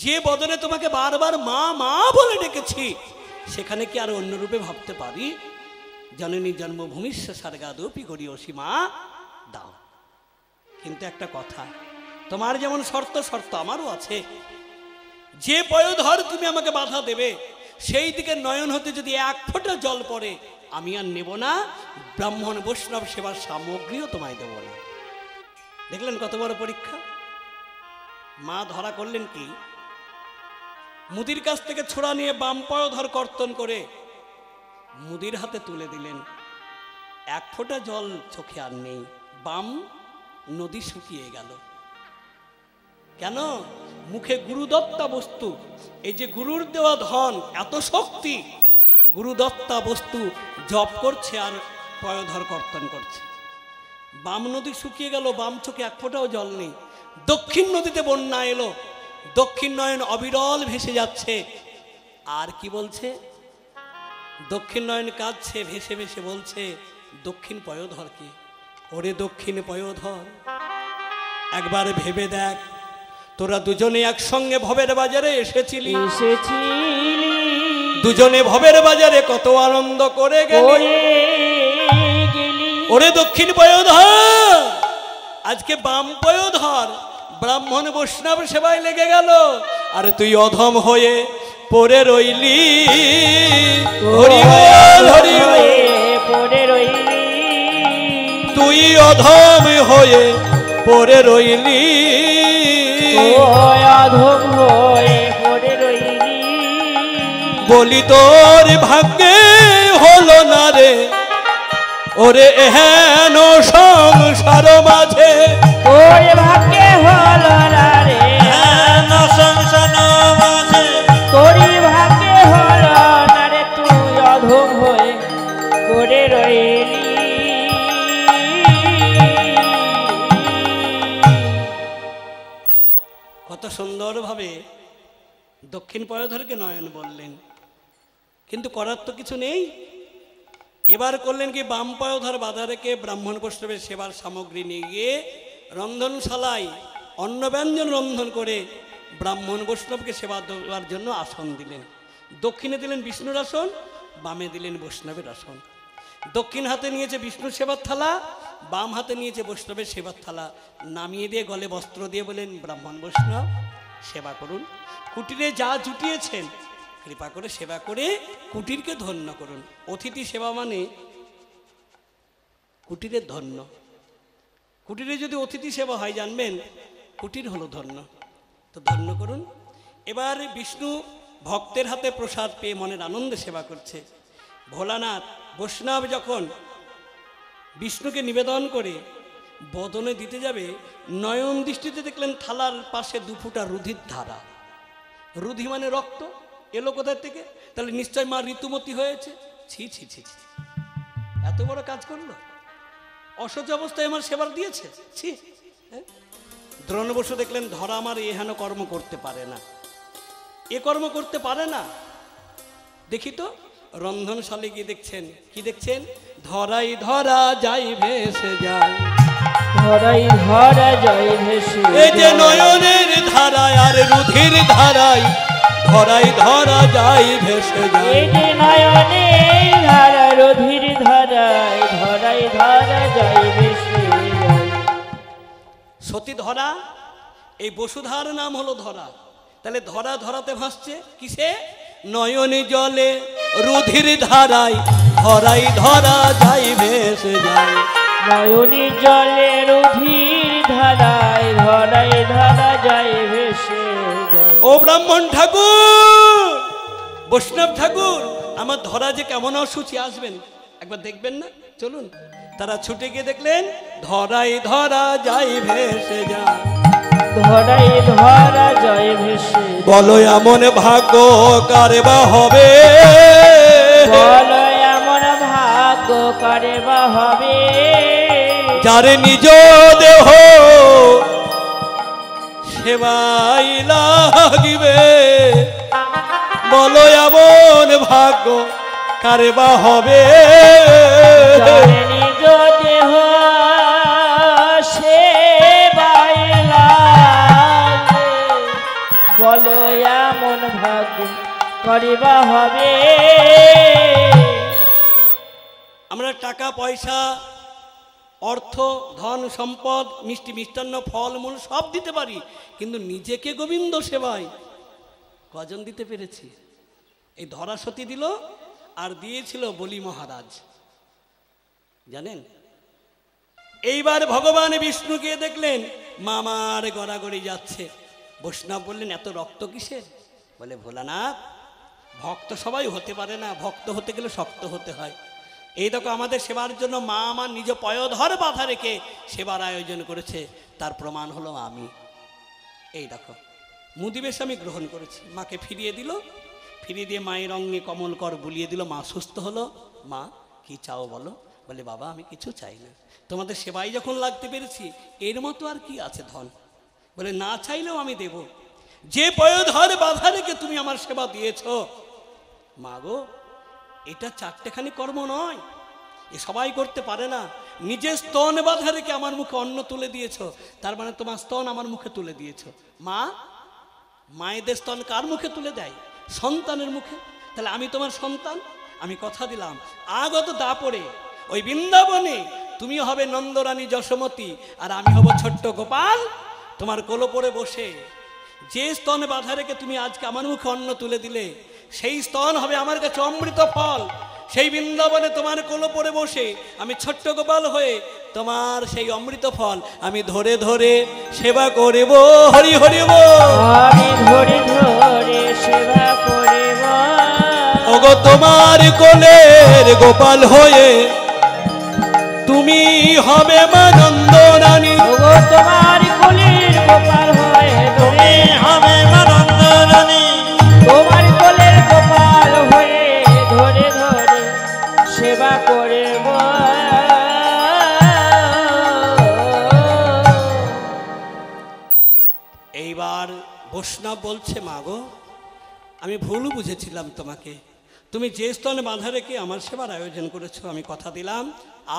যে বদনে তোমাকে বারবার মা মা বলে ডেকেছি, সেখানে কি আর অন্য রূপে ভাবতে পারি? জননী জন্মভূমিষ্য স্বর্গাদপি গরীয়সী মা, দাও। কিন্তু একটা কথা, তোমার যেমন শর্ত, শর্ত আমারও আছে। যে পয়োধর তুমি আমাকে বাধা দেবে, সেই দিকে নয়ন হতে যদি 1 ফোঁটা জল পড়ে, আমি আর নেব না, ব্রাহ্মণ বৈষ্ণব সেবার সামগ্রীও তোমায় দেব না। দেখলেন কত বড় পরীক্ষা? মা ধরা করলেন কি? মুদির কাছ থেকে ছোড়া নিয়ে বাম পয়োধর কর্তন করে মুদির হাতে তুলে দিলেন। এক ফোঁটা জল চোখে আর নেই, বাম নদী শুকিয়ে গেল। কেন? মুখে গুরুদত্তা বস্তু, এই যে গুরুর দেওয়া ধন, এত শক্তি, গুরুদত্তা বস্তু জপ করছে আর পয়ধর কর্তন করছে। বাম নদী শুকিয়ে গেল, বাম চোখে এক ফোঁটাও জল নেই। দক্ষিণ নদীতে বন্যা এলো, দক্ষিণ নয়ন অবিরল ভেসে যাচ্ছে। আর কি বলছে? দক্ষিণ নয়ন কাঁদছে, ভেসে ভেসে বলছে দক্ষিণ পয়োধরকে, ওরে দক্ষিণ পয়োধর, একবার ভেবে দেখ, তোরা দুজনে একসঙ্গে ভবের বাজারে এসেছিলি, দুজনে ভবের বাজারে কত আনন্দ করে গেলি। ওরে দক্ষিণ পয়োধর, আজকে বাম পয়োধর ব্রাহ্মণ বৈষ্ণব সেবায় লেগে গেল, আর তুই অধম হয়ে পড়ে রইলি। হরি বল, হরি বল, পড়ে রইলি, তুই অধম হয়ে পড়ে রইলি, অধম হয়ে পড়ে রইলি। বলি তোর ভাগ্যে হলো না রে, ওরে এহেন সংসার মাঝে, তোর ভাগ্যে হলো না রে, হেন সংসার মাঝে, তোরই ভাগ্যে হলো না রে, তুই অধম হয়ে পড়ে রইলি। কত সুন্দরভাবে দক্ষিণ পয়োধরকে নয়ন বললেন, কিন্তু করার তো কিছু নেই। এবার করলেন কি, বাম পয়োধর বাজারেকে ব্রাহ্মণ বৈষ্ণবের সেবার সামগ্রী নিয়ে গিয়ে রন্ধনশালায় অন্ন ব্যঞ্জন রন্ধন করে ব্রাহ্মণ বৈষ্ণবকে সেবা দেওয়ার জন্য আসন দিলেন। দক্ষিণে দিলেন বিষ্ণুর আসন, বামে দিলেন বৈষ্ণবের আসন। দক্ষিণ হাতে নিয়েছে বিষ্ণুর সেবার থালা, বাম হাতে নিয়েছে বৈষ্ণবের সেবার থালা। নামিয়ে দিয়ে গলে বস্ত্র দিয়ে বলেন, ব্রাহ্মণ বৈষ্ণব সেবা করুন, কুটিরে যা জুটিয়েছেন কৃপা করে সেবা করে কুটিরকে ধন্য করুন। অতিথি সেবা মানে কুটিরের ধন্য। কুটিরে যদি অতিথি সেবা হয়, জানবেন কুটির হলো ধন্য, তো ধন্য করুন। এবার বিষ্ণু ভক্তের হাতে প্রসাদ পেয়ে মনের আনন্দে সেবা করছে। ভোলানাথ বৈষ্ণব যখন বিষ্ণুকে নিবেদন করে বদনে দিতে যাবে, নয়ন দৃষ্টিতে দেখলেন থালার পাশে 2 ফুটা রুধির ধারা। রুধি মানে রক্ত, এলো কোথার থেকে? তাহলে নিশ্চয় মা ঋতুমতী হয়েছে। ছি ছি ছি ছি, এত বড় কাজ করলো, অসহ্য অবস্থায় আমার সেবার দিয়েছে, ছি। দ্রোণ বসু দেখলেন ধরা আমার এহেন কর্ম করতে পারে না, এ কর্ম করতে পারে না। দেখি তো রন্ধনশালে গিয়ে দেখছেন, কি দেখছেন? ধরাই ধরা যাই ভেসে যায়, ধরাই ধরা যায় ভেসে, এই যে নয়নের ধারায় আর রুধির ধারায়, ধরাই ধরা যাই ভেসে যায়, এই যে নয়নে ধারা রুধির ধারায়, ধরাই ধরা যায় ভেসে যায়। সতী ধরা, এই বসুধার নাম হলো ধরা। তাহলে ধরা ধরাতে ভাসছে কিসে? নয়নে জলে রুধির ধারায়, ধরাই ধরা যাই ভেসে যায়, নয়নি জলে রুধির ধারায়, ধরাই ধরা যায় ভেসে যায়। ও ব্রাহ্মণ ঠাকুর, বৈষ্ণব ঠাকুর, আমার ধরা যে কেমন অসুচি, আসবেন একবার দেখবেন না, চলুন। তারা ছুটে গিয়ে দেখলেন ধরাই ধরা যাই ভেসে যায়, ধরাই ধরা যায় ভেসে। বলো এমন ভাগ্য কারে বা হবে, বলো এমন ভাগ্য কারে বা হবে, যারে নিজ দেহ সেবাই লাগিবে, বলো এমন ভাগ্য কারে বা হবে, যারে নিজ দেহ সেবায় লাগে, বলো এমন ভাগ্য কারে বা হবে। আমরা টাকা পয়সা, অর্থ, ধন সম্পদ, মিষ্টি মিষ্টান্ন, ফলমূল সব দিতে পারি, কিন্তু নিজেকে গোবিন্দ সেবায় কজন দিতে পেরেছি? এই ধরা সতী দিল, আর দিয়েছিল বলি মহারাজ, জানেন। এইবার ভগবান বিষ্ণুকে দেখলেন মামার গড়াগড়ি যাচ্ছে। বৈষ্ণব বললেন এত রক্ত কিসের? বলে ভোলানাথ, ভক্ত সবাই হতে পারে না, ভক্ত হতে গেলে শক্ত হতে হয়। এই দেখো আমাদের সেবার জন্য মা আমার নিজ পয়োধর বাধা রেখে সেবার আয়োজন করেছে, তার প্রমাণ হলো আমি। এই দেখো মুদিবেশ আমি গ্রহণ করেছি, মাকে ফিরিয়ে দিল, ফিরিয়ে দিয়ে মায়ের অঙ্গে কমল কর বুলিয়ে দিল, মা সুস্থ হলো। মা কি চাও বলো? বলে বাবা আমি কিছু চাই না, তোমাদের সেবাই যখন লাগতে পেরেছি এর মতো আর কি আছে ধন। বলে না চাইলেও আমি দেব, যে পয়োধর বাধা রেখে তুমি আমার সেবা দিয়েছ। মা গো এটা চারটেখানি কর্ম নয়, এ সবাই করতে পারে না। নিজের স্তন বাধা রেখে আমার মুখে অন্ন তুলে দিয়েছ, তার মানে তোমার স্তন আমার মুখে তুলে দিয়েছ। মা, মায়েদের স্তন কার মুখে তুলে দেয়? সন্তানের মুখে। তাহলে আমি তোমার সন্তান, আমি কথা দিলাম আগত দাপরে ওই বৃন্দাবনে তুমি হবে নন্দরানী যশোমতী, আর আমি হব ছোট্ট গোপাল তোমার কোলপরে বসে। যে স্তন বাধা রেখে তুমি আজকে আমার মুখে অন্ন তুলে দিলে, সেই স্তন হবে আমার কাছে অমৃত ফল। সেই বৃন্দাবনে তোমার কোলপরে বসে আমি ছোট্ট গোপাল হয়ে তোমার সেই অমৃত ফল আমি ধরে ধরে সেবা করিব। হরি হরি বল। আমি ধরে ধরে সেবা করিব। ওগো তোমার কোলের গোপাল হয়ে তুমি হবে মা নন্দরানী। ওগো তোমার কোলের গোপাল হয়ে তুমি হবে মা নন্দরানী। তোমার কোলের গোপাল হয়ে ধরে ধরে সেবা করিব। এইবার বৈষ্ণব বলছে মা গো আমি ভুল বুঝেছিলাম তোমাকে, তুমি যে স্তনে বাঁধা রেখে আমার সেবার আয়োজন করেছো, আমি কথা দিলাম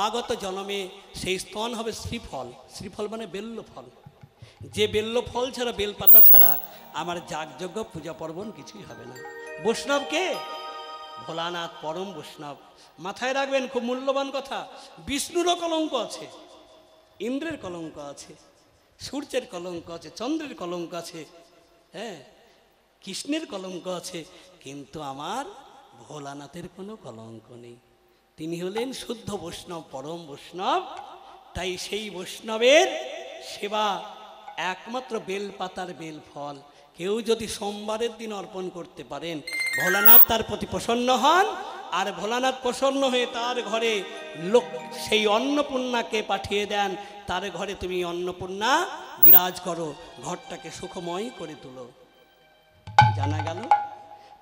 আগত জন্মে সেই স্তন হবে শ্রীফল। শ্রীফল মানে বেল্ল ফল। যে বেল্ল ফল ছাড়া, বেলপাতা ছাড়া আমার যাগযজ্ঞ পূজা পার্বণ কিছুই হবে না। বৈষ্ণবকে ভোলানাথ পরম বৈষ্ণব। মাথায় রাখবেন খুব মূল্যবান কথা, বিষ্ণুরও কলঙ্ক আছে, ইন্দ্রের কলঙ্ক আছে, সূর্যের কলঙ্ক আছে, চন্দ্রের কলঙ্ক আছে, হ্যাঁ কৃষ্ণের কলঙ্ক আছে, কিন্তু আমার ভোলানাথের কোনো কলঙ্ক নেই। তিনি হলেন শুদ্ধ বৈষ্ণব, পরম বৈষ্ণব। তাই সেই বৈষ্ণবের সেবা একমাত্র বেলপাতার বেল ফল। কেউ যদি সোমবারের দিন অর্পণ করতে পারেন, ভোলানাথ তার প্রতি প্রসন্ন হন, আর ভোলানাথ প্রসন্ন হয়ে তার ঘরে লোক সেই অন্নপূর্ণাকে পাঠিয়ে দেন, তার ঘরে তুমি অন্নপূর্ণা বিরাজ করো, ঘরটাকে সুখময় করে তুলো। জানা গেল?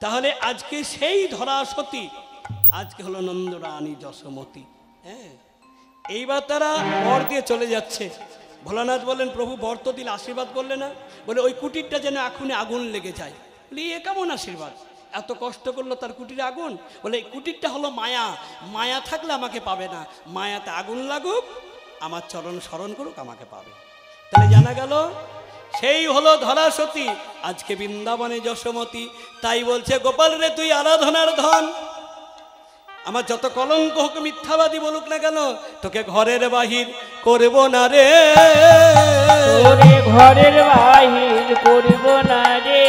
তাহলে আজকে সেই ধরা সতী আজকে হলো নন্দরানী যশোমতী। হ্যাঁ, এইবার তারা বর দিয়ে চলে যাচ্ছে। ভোলানাথ বললেন প্রভু বর তো দিলে, আশীর্বাদ করলে না? বলে ওই কুটিরটা যেন এখনই আগুন লেগে যায়। বলে এ কেমন আশীর্বাদ? এত কষ্ট করলো তার কুটিরে আগুন? বলে এই কুটিরটা হলো মায়া, মায়া থাকলে আমাকে পাবে না, মায়াতে আগুন লাগুক, আমার চরণ স্মরণ করুক, আমাকে পাবে। তাহলে জানা গেল সেই হলো ধরা সতী আজকে বৃন্দাবনে যশোমতী। তাই বলছে গোপাল রে তুই আরাধনার ধন, আমার যত কলঙ্ক হোক মিথ্যাবাদী বলুক না কেন, তোকে ঘরের বাহির করব না রে। তোরে ঘরের বাহির করিব না রে।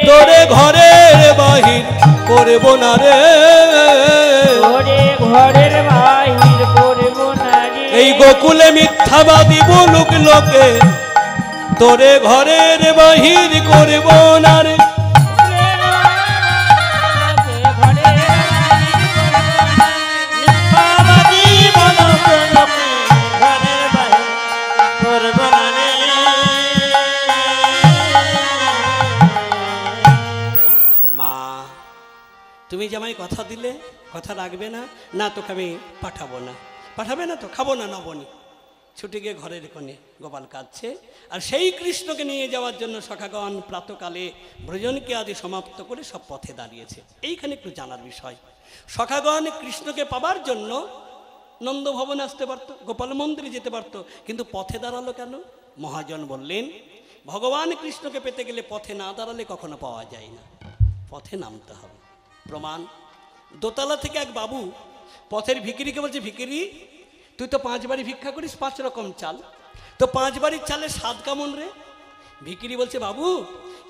তোরে ঘরের বাহির করব না রে। তোরে ঘরের বাহির করিব না রে। এই গোকুলে মিথ্যাবাদী বলুক লোকে, তোরে ঘরের বাহির করব না রে। মিথ্যাবাদী বলুক লোকে, ঘরের বাহির করব না রে। মা তুমি যে আমায় কথা দিলে, কথা রাখবে না? না তোকে আমি পাঠাবো না। পাঠাবে না তো খাবো না নবনী। ছুটে গিয়ে ঘরের কোণে গোপাল কাঁদছে, আর সেই কৃষ্ণকে নিয়ে যাওয়ার জন্য সখাগণ প্রাতকালে ভোজনকে আদি সমাপ্ত করে সব পথে দাঁড়িয়েছে। এইখানে একটু জানার বিষয়, সখাগণ কৃষ্ণকে পাবার জন্য নন্দভবনে আসতে পারত, গোপাল মন্দিরে যেতে পারত, কিন্তু পথে দাঁড়ালো কেন? মহাজন বললেন ভগবান কৃষ্ণকে পেতে গেলে পথে না দাঁড়ালে কখনো পাওয়া যায় না, পথে নামতে হবে। প্রমাণ, দোতলা থেকে এক বাবু পথের ভিখিরিকে বলছে, ভিখিরি তুই তো 5 বাড়ি ভিক্ষা করিস, 5 রকম চাল, তো 5 বাড়ির চালের স্বাদ কেমন রে? ভিখিরি বলছে বাবু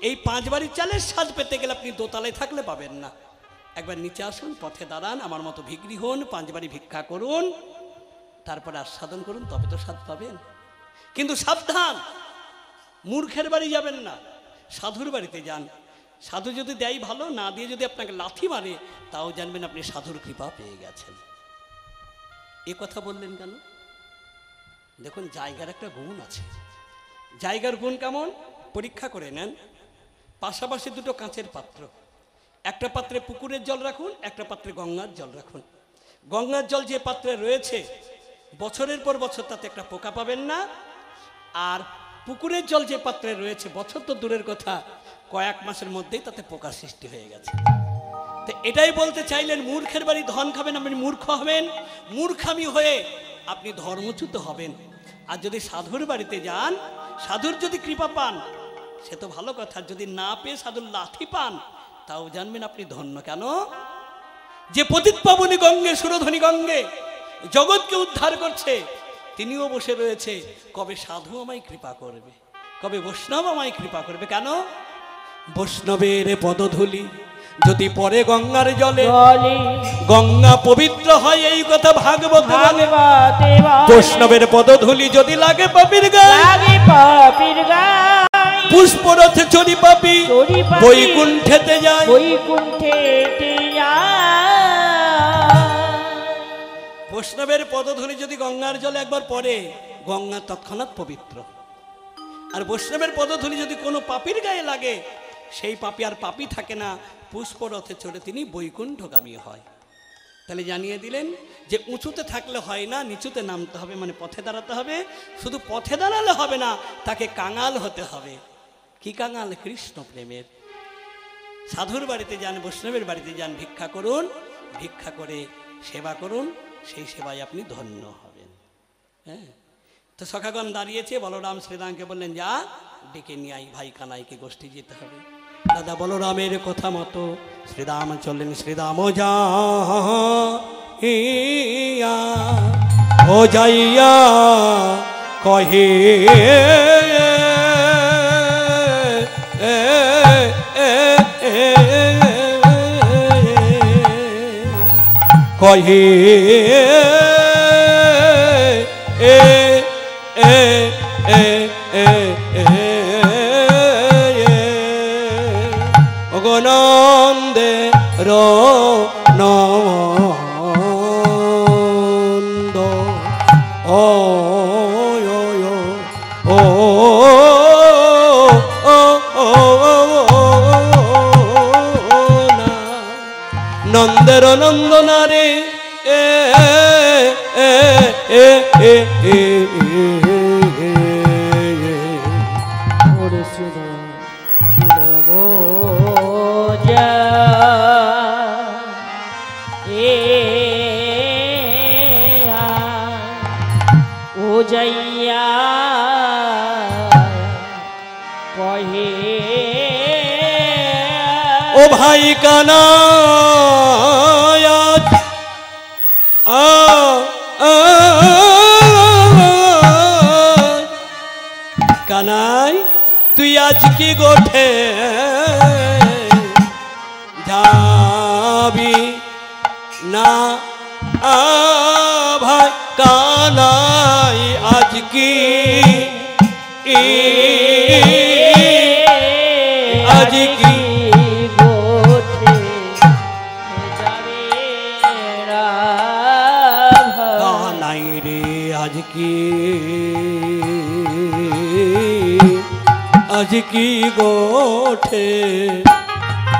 এই 5 বাড়ির চালের স্বাদ পেতে গেলে আপনি দোতলায় থাকলে পাবেন না, একবার নিচে আসুন, পথে দাঁড়ান, আমার মতো ভিখিরি হন, 5 বাড়ি ভিক্ষা করুন, তারপরে আস্বাদন করুন, তবে তো স্বাদ পাবেন। কিন্তু সাবধান, মূর্খের বাড়ি যাবেন না, সাধুর বাড়িতে যান। সাধু যদি দেয় ভালো, না দিয়ে যদি আপনাকে লাথি মারে তাও জানবেন আপনি সাধুর কৃপা পেয়ে গেছেন। এ কথা বললেন কেন? দেখুন, জায়গার একটা গুণ আছে। জায়গার গুণ কেমন পরীক্ষা করে নেন। পাশাপাশি দুটো কাঁচের পাত্র, একটা পাত্রে পুকুরের জল রাখুন, একটা পাত্রে গঙ্গার জল রাখুন। গঙ্গার জল যে পাত্রে রয়েছে বছরের পর বছর তাতে একটা পোকা পাবেন না, আর পুকুরের জল যে পাত্রে রয়েছে বছর তো দূরের কথা, কয়েক মাসের মধ্যেই তাতে পোকা সৃষ্টি হয়ে গেছে। তো এটাই বলতে চাইলেন, মূর্খের বাড়ি ধন খাবেন, আপনি মূর্খ হবেন, মূর্খামি হয়ে আপনি ধর্মচ্যুত হবেন। আর যদি সাধুর বাড়িতে যান, সাধুর যদি কৃপা পান সে তো ভালো কথা, যদি না পেয়ে সাধুর লাথি পান তাও জানবেন আপনি ধন্য। কেন? যে পতিত পাবনী গঙ্গে সুরধ্বনি গঙ্গে জগৎকে উদ্ধার করছে, তিনিও বসে রয়েছে কবে সাধু আমায় কৃপা করবে, কবে বৈষ্ণব আমায় কৃপা করবে। কেন? বৈষ্ণবের পদধূলি যদি পরে গঙ্গার জলে, গঙ্গা পবিত্র হয়, এই কথা ভাগবত বলে। বৈষ্ণবের পদধূলি যদি লাগে পাপীর গায়ে, পুষ্পরথে চড়ি পাপী বৈকুণ্ঠেতে যায়। বৈষ্ণবের পদধূলি যদি গঙ্গার জলে একবার পড়ে, গঙ্গা তৎক্ষণাৎ পবিত্র। আর বৈষ্ণবের পদধূলি যদি কোনো পাপীর গায়ে লাগে, সেই পাপী আর পাপী থাকে না, পুষ্পরথে চড়ে তিনি বৈকুণ্ঠগামী হয়। তাহলে জানিয়ে দিলেন যে উঁচুতে থাকলে হয় না, নিচুতে নামতে হবে, মানে পথে দাঁড়াতে হবে। শুধু পথে দাঁড়ালে হবে না, তাকে কাঙাল হতে হবে। কি কাঙাল? কৃষ্ণ প্রেমের। সাধুর বাড়িতে যান, বৈষ্ণবের বাড়িতে যান, ভিক্ষা করুন, ভিক্ষা করে সেবা করুন, সেই সেবায় আপনি ধন্য হবেন। হ্যাঁ, তো সখাগণ দাঁড়িয়েছে, বলরাম শ্রীরামকে বললেন, যা ডেকে নিয়ে আই, ভাই কানাইকে গোষ্ঠী যেতে হবে। দাদা বলরামের কথা মতো শ্রীরাম চললেন। শ্রীরাম যা ও যাইয়া কহে কহে অগনন্দে নন্দ ও নন্দের নন্দনারে ও ভাই কানাই কানাই তুই আজ কি গোঠে যাবি না? ভাই কানাই আজ কি আজ কি কানাই রে আজ কি আজ কি গোঠে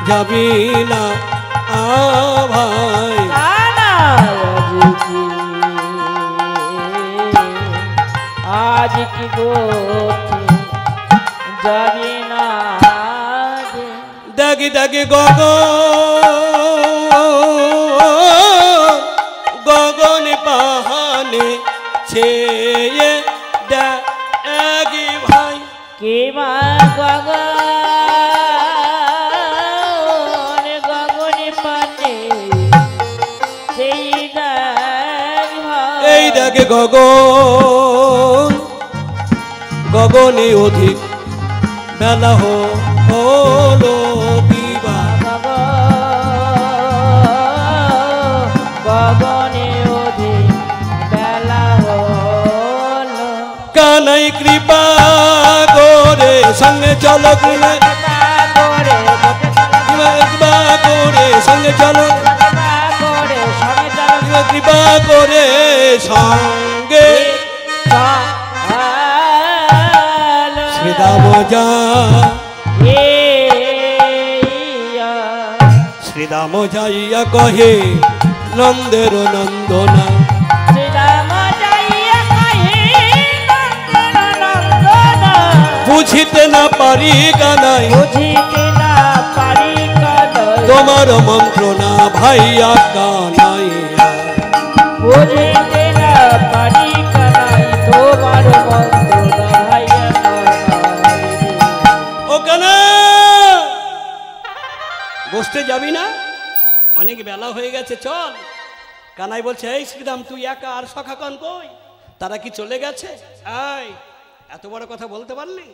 যাবি না? ভাই আজ কি গোঠে যাবি না? দাগি দাগি গগন পাহানে ছেয়ে দাগি ভাই কে মা গগনে পানে সেই এই দাগে গগনে অধিক বেলা হলো বিবা গগনে অধিক বেলা হলো। কানাই কৃপা করে সঙ্গে চলো করে চলো কৃপা করে সঙ্গে শ্রীদাম যা শ্রীদাম যাইয়া কহে নন্দের নন্দনা বুঝিতে না পারি কানাই তোমার মন্ত্রণা ভাইয়া কানাইয়া বুঝিতে না পারি কানাই তোমার মন্ত্রণা ভাইয়া কানাই। ও কানা বসতে যাবি না? অনেক বেলা হয়ে গেছে, চল। কানাই বলছে, এই শ্রীরাম তুই একা, আর সখাকন কই? তারা কি চলে গেছে? আয়, এত বড় কথা বলতে পারলি?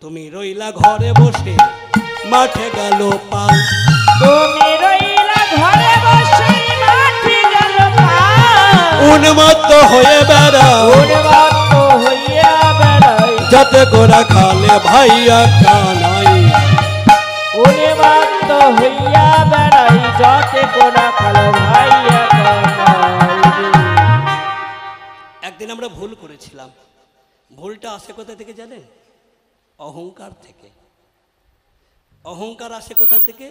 তুমি রইলা ঘরে বসে, মাঠে গেল পাল। তুমি রইলা ঘরে বসে, মাঠে গেল পাল। উন্মত্ত হয়ে বেড়াও, উন্মত্ত হইয়া বেড়াই, যাতে গোরা খালে ভাইয়া কানাই। উন্মত্ত হইয়া বেড়াই, যাতে গোরা খালে ভাইয়া কানাই। একদিন আমরা ভুল করেছিলাম। ভুলটা আসে কোথা থেকে জানেন? অহংকার থেকে। অহংকার আসে কোথা থেকে?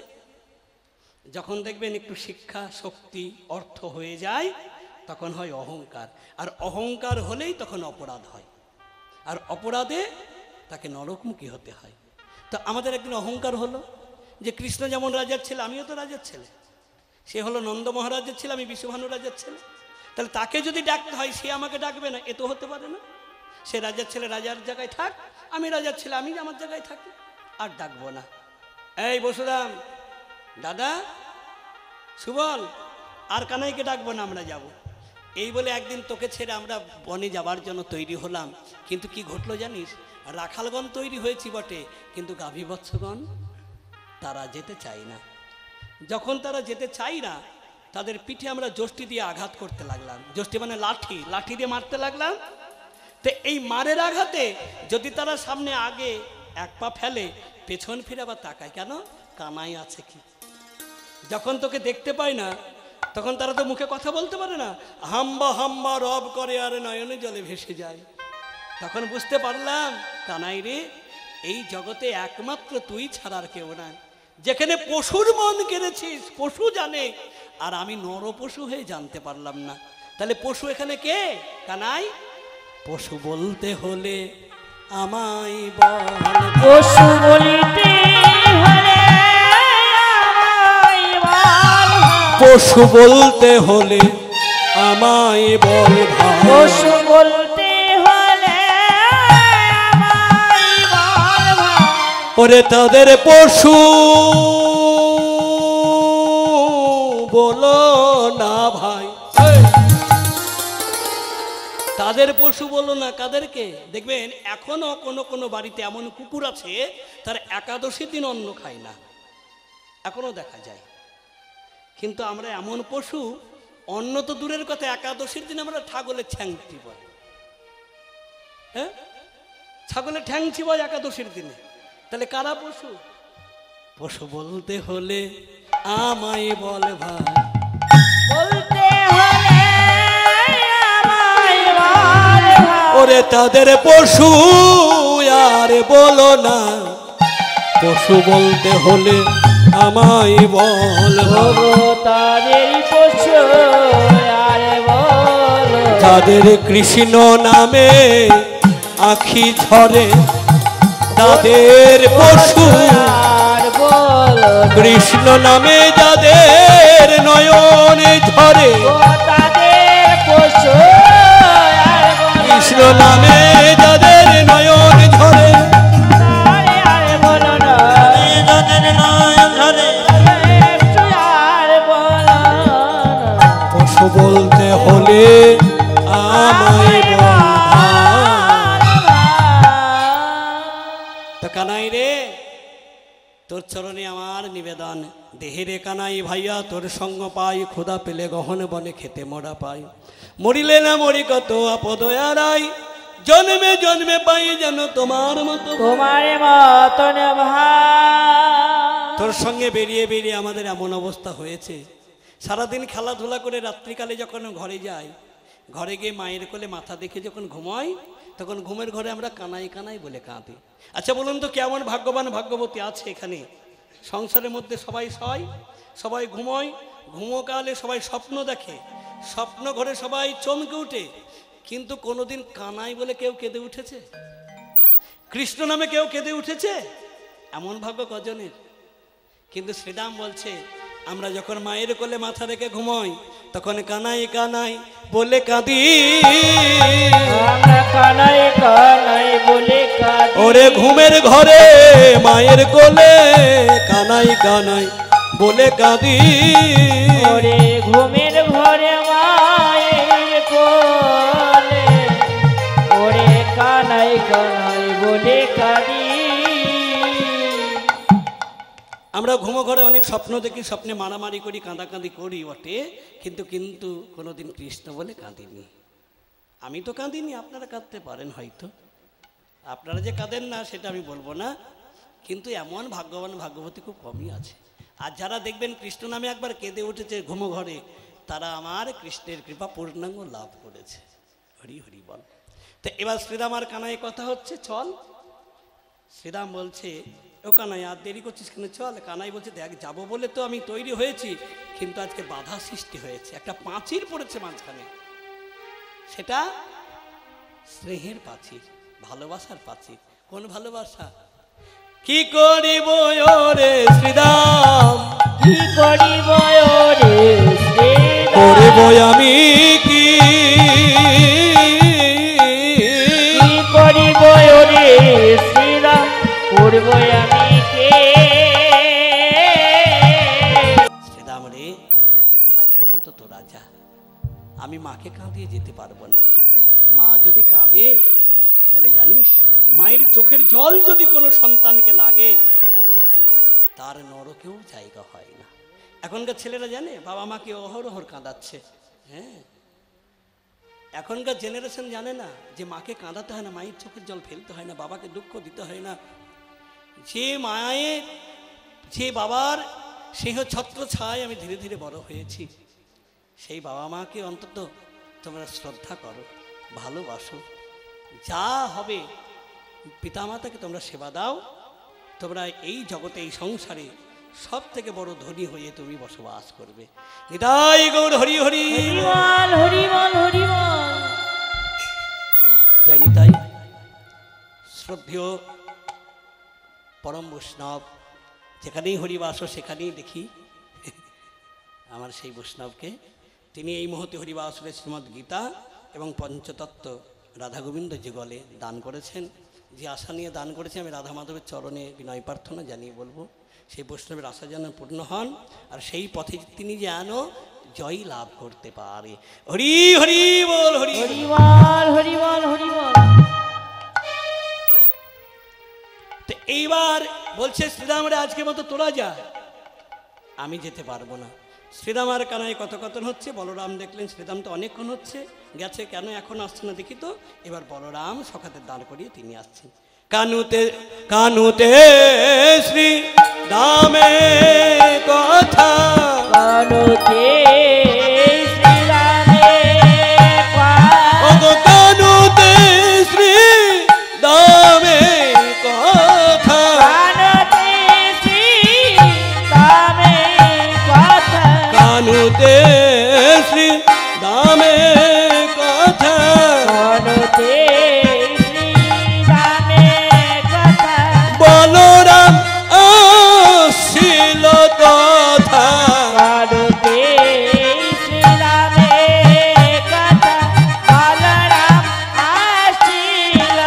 যখন দেখবেন একটু শিক্ষা, শক্তি, অর্থ হয়ে যায়, তখন হয় অহংকার। আর অহংকার হলেই তখন অপরাধ হয়, আর অপরাধে তাকে নরকমুখী হতে হয়। তো আমাদের একদিন অহংকার হলো যে কৃষ্ণ যেমন রাজার ছেলে, আমিও তো রাজার ছেলে। সে হলো নন্দ মহারাজের ছেলে, আমি বিশ্বভানু রাজার ছেলে। তাহলে তাকে যদি ডাকতে হয়, সে আমাকে ডাকবে না? এ তো হতে পারে না। সে রাজার ছেলে রাজার জায়গায় থাক, আমি রাজার ছেলে আমি আমার জায়গায় থাকি, আর ডাকবো না। এই বসুরাম, দাদা, সুবল, আর কানাইকে ডাকবো না, আমরা যাব। এই বলে একদিন তোকে ছেড়ে আমরা বনে যাবার জন্য তৈরি হলাম। কিন্তু কি ঘটলো জানিস? রাখালগণ তৈরি হয়েছি বটে, কিন্তু গাভী বৎসগণ তারা যেতে চায় না। যখন তারা যেতে চাই না, তাদের পিঠে আমরা যষ্টি দিয়ে আঘাত করতে লাগলাম। যষ্টি মানে লাঠি, লাঠি দিয়ে মারতে লাগলাম। তো এই মারের আঘাতে যদি তারা সামনে আগে এক পা ফেলে, পেছন ফিরে আবার তাকায়, কেন? কানাই আছে কি? যখন তোকে দেখতে পায় না, তখন তারা তো মুখে কথা বলতে পারে না, হাম্বা হাম্বা রব করে আর নয়নে জলে ভেসে যায়। তখন বুঝতে পারলাম, কানাই রে, এই জগতে একমাত্র তুই ছাড়া আর কেউ নাই। যেখানে পশুর মন কেড়েছিস, পশু জানে, আর আমি নর পশু হয়ে জানতে পারলাম না। তাহলে পশু এখানে কে? কানাই। পশু বলতে হলে আমায় বল, পশু বলিতে হলে আমায় বল। পশু বলতে হলে আমায় বল ভাই। পশু বলতে হলে আমায় বল ভাই। ওরে তাদের পশু বলো না ভাই, তাদের পশু বলো না। কাদেরকে? দেখবেন এখনো কোনো কোনো বাড়িতে এমন কুকুর আছে, তার একাদশীর দিন অন্ন খায় না, এখনো দেখা যায়। কিন্তু আমরা এমন পশু, অন্ন তো দূরের কথা, একাদশীর দিন আমরা ছাগলের ঠ্যাং চিবাই। হ্যাঁ, ছাগলের ঠ্যাং চিবাই একাদশীর দিনে। তাহলে কারা পশু? পশু বলতে হলে আমায় বল ভাই, বলতে হলে আমায় বল ভাই। ওরে তাদের পশু আর বলো না, পশু বলতে হলে আমায় বল ভাই। তাদের পশু আর বল, যাদের কৃষ্ণ নামে আখি ঝরে, তাদের পশু আর বল। কৃষ্ণ নামে যাদের নয়নে ঝরে, তাদের পশু আর বল। কৃষ্ণ নামে যাদের নয়ন ঝরে, আর বল না, আর বল না। পশু বলতে হলে আমায় বল ভাই। তো কানাই রে, তোর চরণে আমার নিবেদন, দেহেরে কানাই ভাইয়া, তোর সঙ্গ পাই, ক্ষুধা পেলে গহন বনে খেতে মরা পাই। মরিলে না মরি কত আপদয়ারাই, জন্মে জন্মে পাই যেন তোমার মতো। তোমার মতন ভাই, তোর সঙ্গে বেরিয়ে বেরিয়ে আমাদের এমন অবস্থা হয়েছে, সারাদিন খেলাধুলা করে রাত্রিকালে যখন ঘরে যাই, ঘরে গিয়ে মায়ের কোলে মাথা দেখে যখন ঘুমাই, তখন ঘুমের ঘরে আমরা কানাই কানাই বলে কাঁদি। আচ্ছা বলুন তো, কেমন ভাগ্যবান ভাগ্যবতী আছে এখানে? সংসারের মধ্যে সবাই শয়, সবাই ঘুমোয়, ঘুমোকালে সবাই স্বপ্ন দেখে, স্বপ্ন ঘরে সবাই চমকে উঠে, কিন্তু কোনোদিন কানাই বলে কেউ কেঁদে উঠেছে? কৃষ্ণ নামে কেউ কেঁদে উঠেছে? এমন ভাগ্য কজনের? কিন্তু শ্রীরাম বলছে, আমরা যখন মায়ের কোলে মাথা রেখে ঘুমোই, তখন কানাই কানাই বলে কাঁদি। আমরা কানাই কানাই বলে কাঁদি। ওরে ঘুমের ঘরে মায়ের কোলে কানাই কানাই বলে কাঁদি। ওরে ঘুমের ঘরে মায়ের কোলে, ওরে কানাই কানাই বলে কাঁদি। আমরা ঘুমো ঘরে অনেক স্বপ্ন দেখি, স্বপ্নে মারামারি করি, কাঁদাকাঁদি করি বটে, কিন্তু কিন্তু কোনোদিন কৃষ্ণ বলে কাঁদিনি। আমি তো কাঁদিনি, আপনারা কাঁদতে পারেন হয়তো, আপনারা যে কাঁদেন না সেটা আমি বলবো না, কিন্তু এমন ভাগ্যবান ভাগ্যবতী খুব কমই আছে। আর যারা দেখবেন কৃষ্ণ নামে একবার কেঁদে উঠেছে ঘুমো ঘরে, তারা আমার কৃষ্ণের কৃপা পূর্ণাঙ্গ লাভ করেছে। হরি হরি বল। তো এবার শ্রীরাম আর কানাই কথা হচ্ছে, চল। শ্রীরাম বলছে, ও কানাই আর দেরি করছিস কেন, চল। কানাই বলছে, দেখ যাবো বলে তো আমি তৈরি হয়েছি, কিন্তু আজকে বাধা সৃষ্টি হয়েছে, একটা পাঁচির পড়েছে মাঝখানে। সেটা স্নেহের পাঁচির, ভালোবাসার পাঁচির। কোন ভালোবাসা? কি করিব রে শ্রীরাম, কি করিব রে শ্রীরাম, করিব আমি কি, কি করিব রে শ্রীরাম, করব আমি কে। শ্রীরাম রে, আজকের মতো তোরা যা, আমি মাকে কাঁদিয়ে যেতে পারবো না। মা যদি কাঁদে, তাহলে জানিস, মায়ের চোখের জল যদি কোনো সন্তানকে লাগে, তার নরকেও জায়গা হয় না। এখনকার ছেলেরা জানে বাবা মাকে অহরহর কাঁদাচ্ছে। হ্যাঁ, এখনকার জেনারেশন জানে না যে মাকে কাঁদাতে হয় না, মায়ের চোখের জল ফেলতে হয় না, বাবাকে দুঃখ দিতে হয় না। যে মায়ের, যে বাবার সিংহ ছত্র ছায় আমি ধীরে ধীরে বড় হয়েছি, সেই বাবা মাকে অন্তত তোমরা শ্রদ্ধা করো, ভালোবাসো। যা হবে পিতামাতাকে তোমরা সেবা দাও, তোমরা এই জগতে, এই সংসারে সব থেকে বড় ধনী হয়ে তুমি বসবাস করবে। নিতাই গৌর হরি হরি, হরিবল হরিবল হরিবল। জয় নিতাই। শ্রদ্ধেয় পরম বৈষ্ণব, যেখানেই হরিবাস সেখানেই দেখি আমার সেই বৈষ্ণবকে। তিনি এই মুহূর্তে হরিবাসরে শ্রীমদ্ গীতা এবং পঞ্চতত্ত্ব রাধা গোবিন্দ যুগলে দান করেছেন। যে আশা নিয়ে দান করেছে, আমি রাধা মাধবের চরণে বিনয় প্রার্থনা জানিয়ে বলবো, সেই বৈষ্ণবের আশা যেন পূর্ণ হন, আর সেই পথে তিনি যেন জয় লাভ করতে পারে। হরি হরি বল, হরি হরিবল হরিবল হরিবল। তো এইবার বলছে শ্রীরামরে, আজকে মতো তোরা যা, আমি যেতে পারবো না। শ্রীরাম আর কানাই কথোপকথন হচ্ছে। বলরাম দেখলেন শ্রীরাম তো অনেকক্ষণ হচ্ছে গেছে, কেন এখন আসছে না দেখি তো। এবার বলরাম সখাতে দাঁড় করিয়ে তিনি আসছেন। কানুতে কানুতে শ্রী রামে কথা, কানুতে শ্রীরামে ওগো কানুতে শ্রী রামে কথা, কানুতে শ্রীরামে কথা, কানুতে শ্রী রামে কথা, কানুতে শ্রীরামে কথা, বলরাম আসিল তথা, কানুতে শ্রীরামে কথা, বলরাম আসিল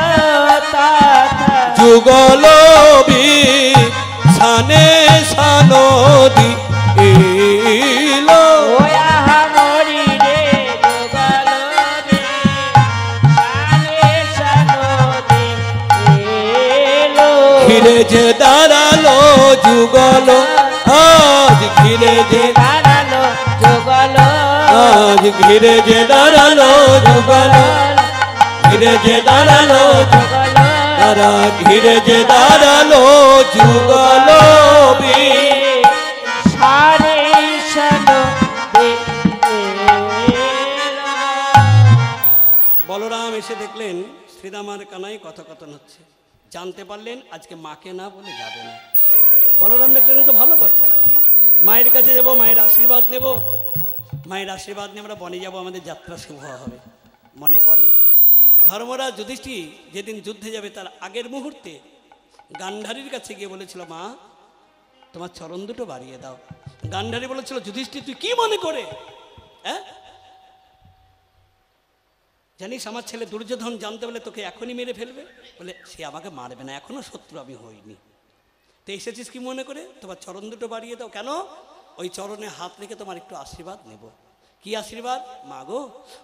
তথা, যুগল বিছানে সানদি এল, ওয়া মরি রে যুগল রে সানে সানদে এলো, ঘিরে যে দাঁড়ালো যুগল, আজ ঘিরে যে, দাঁড়ালো যুগল, আজ ঘিরে যে দাঁড়ালো যুগল, ঘিরে যে দাঁড়ালো যুগল, তারা ঘিরে যে দাঁড়ালো যুগল সানে সানো দেখলেন শ্রীরামার কানাই কথোপকথন হচ্ছে, জানতে পারলেন আজকে মাকে না বলে যাবে না। বলরাম দেখলেন তো ভালো কথা, মায়ের কাছে যাব, মায়ের আশীর্বাদ নেব, মায়ের আশীর্বাদ নিয়ে আমরা বনে যাব, আমাদের যাত্রা শুভ হবে। মনে পড়ে ধর্মরাজ যুধিষ্ঠির যেদিন যুদ্ধে যাবে তার আগের মুহূর্তে গান্ধারীর কাছে গিয়ে বলেছিল, মা তোমার চরণ দুটো বাড়িয়ে দাও। গান্ধারী বলেছিল, যুধিষ্ঠির তুই কি মনে করে, হ্যাঁ জানিস আমার ছেলে দুর্যোধন জানতে বলে তোকে এখনই মেরে ফেলবে। বলে সে আমাকে মারবে না, এখনো শত্রু আমি হইনি, তো এসেছিস কি মনে করে, তোমার চরণ দুটো বাড়িয়ে দাও। কেন? ওই চরণে হাত রেখে তোমার একটু আশীর্বাদ নেব। কি আশীর্বাদ? মা গো,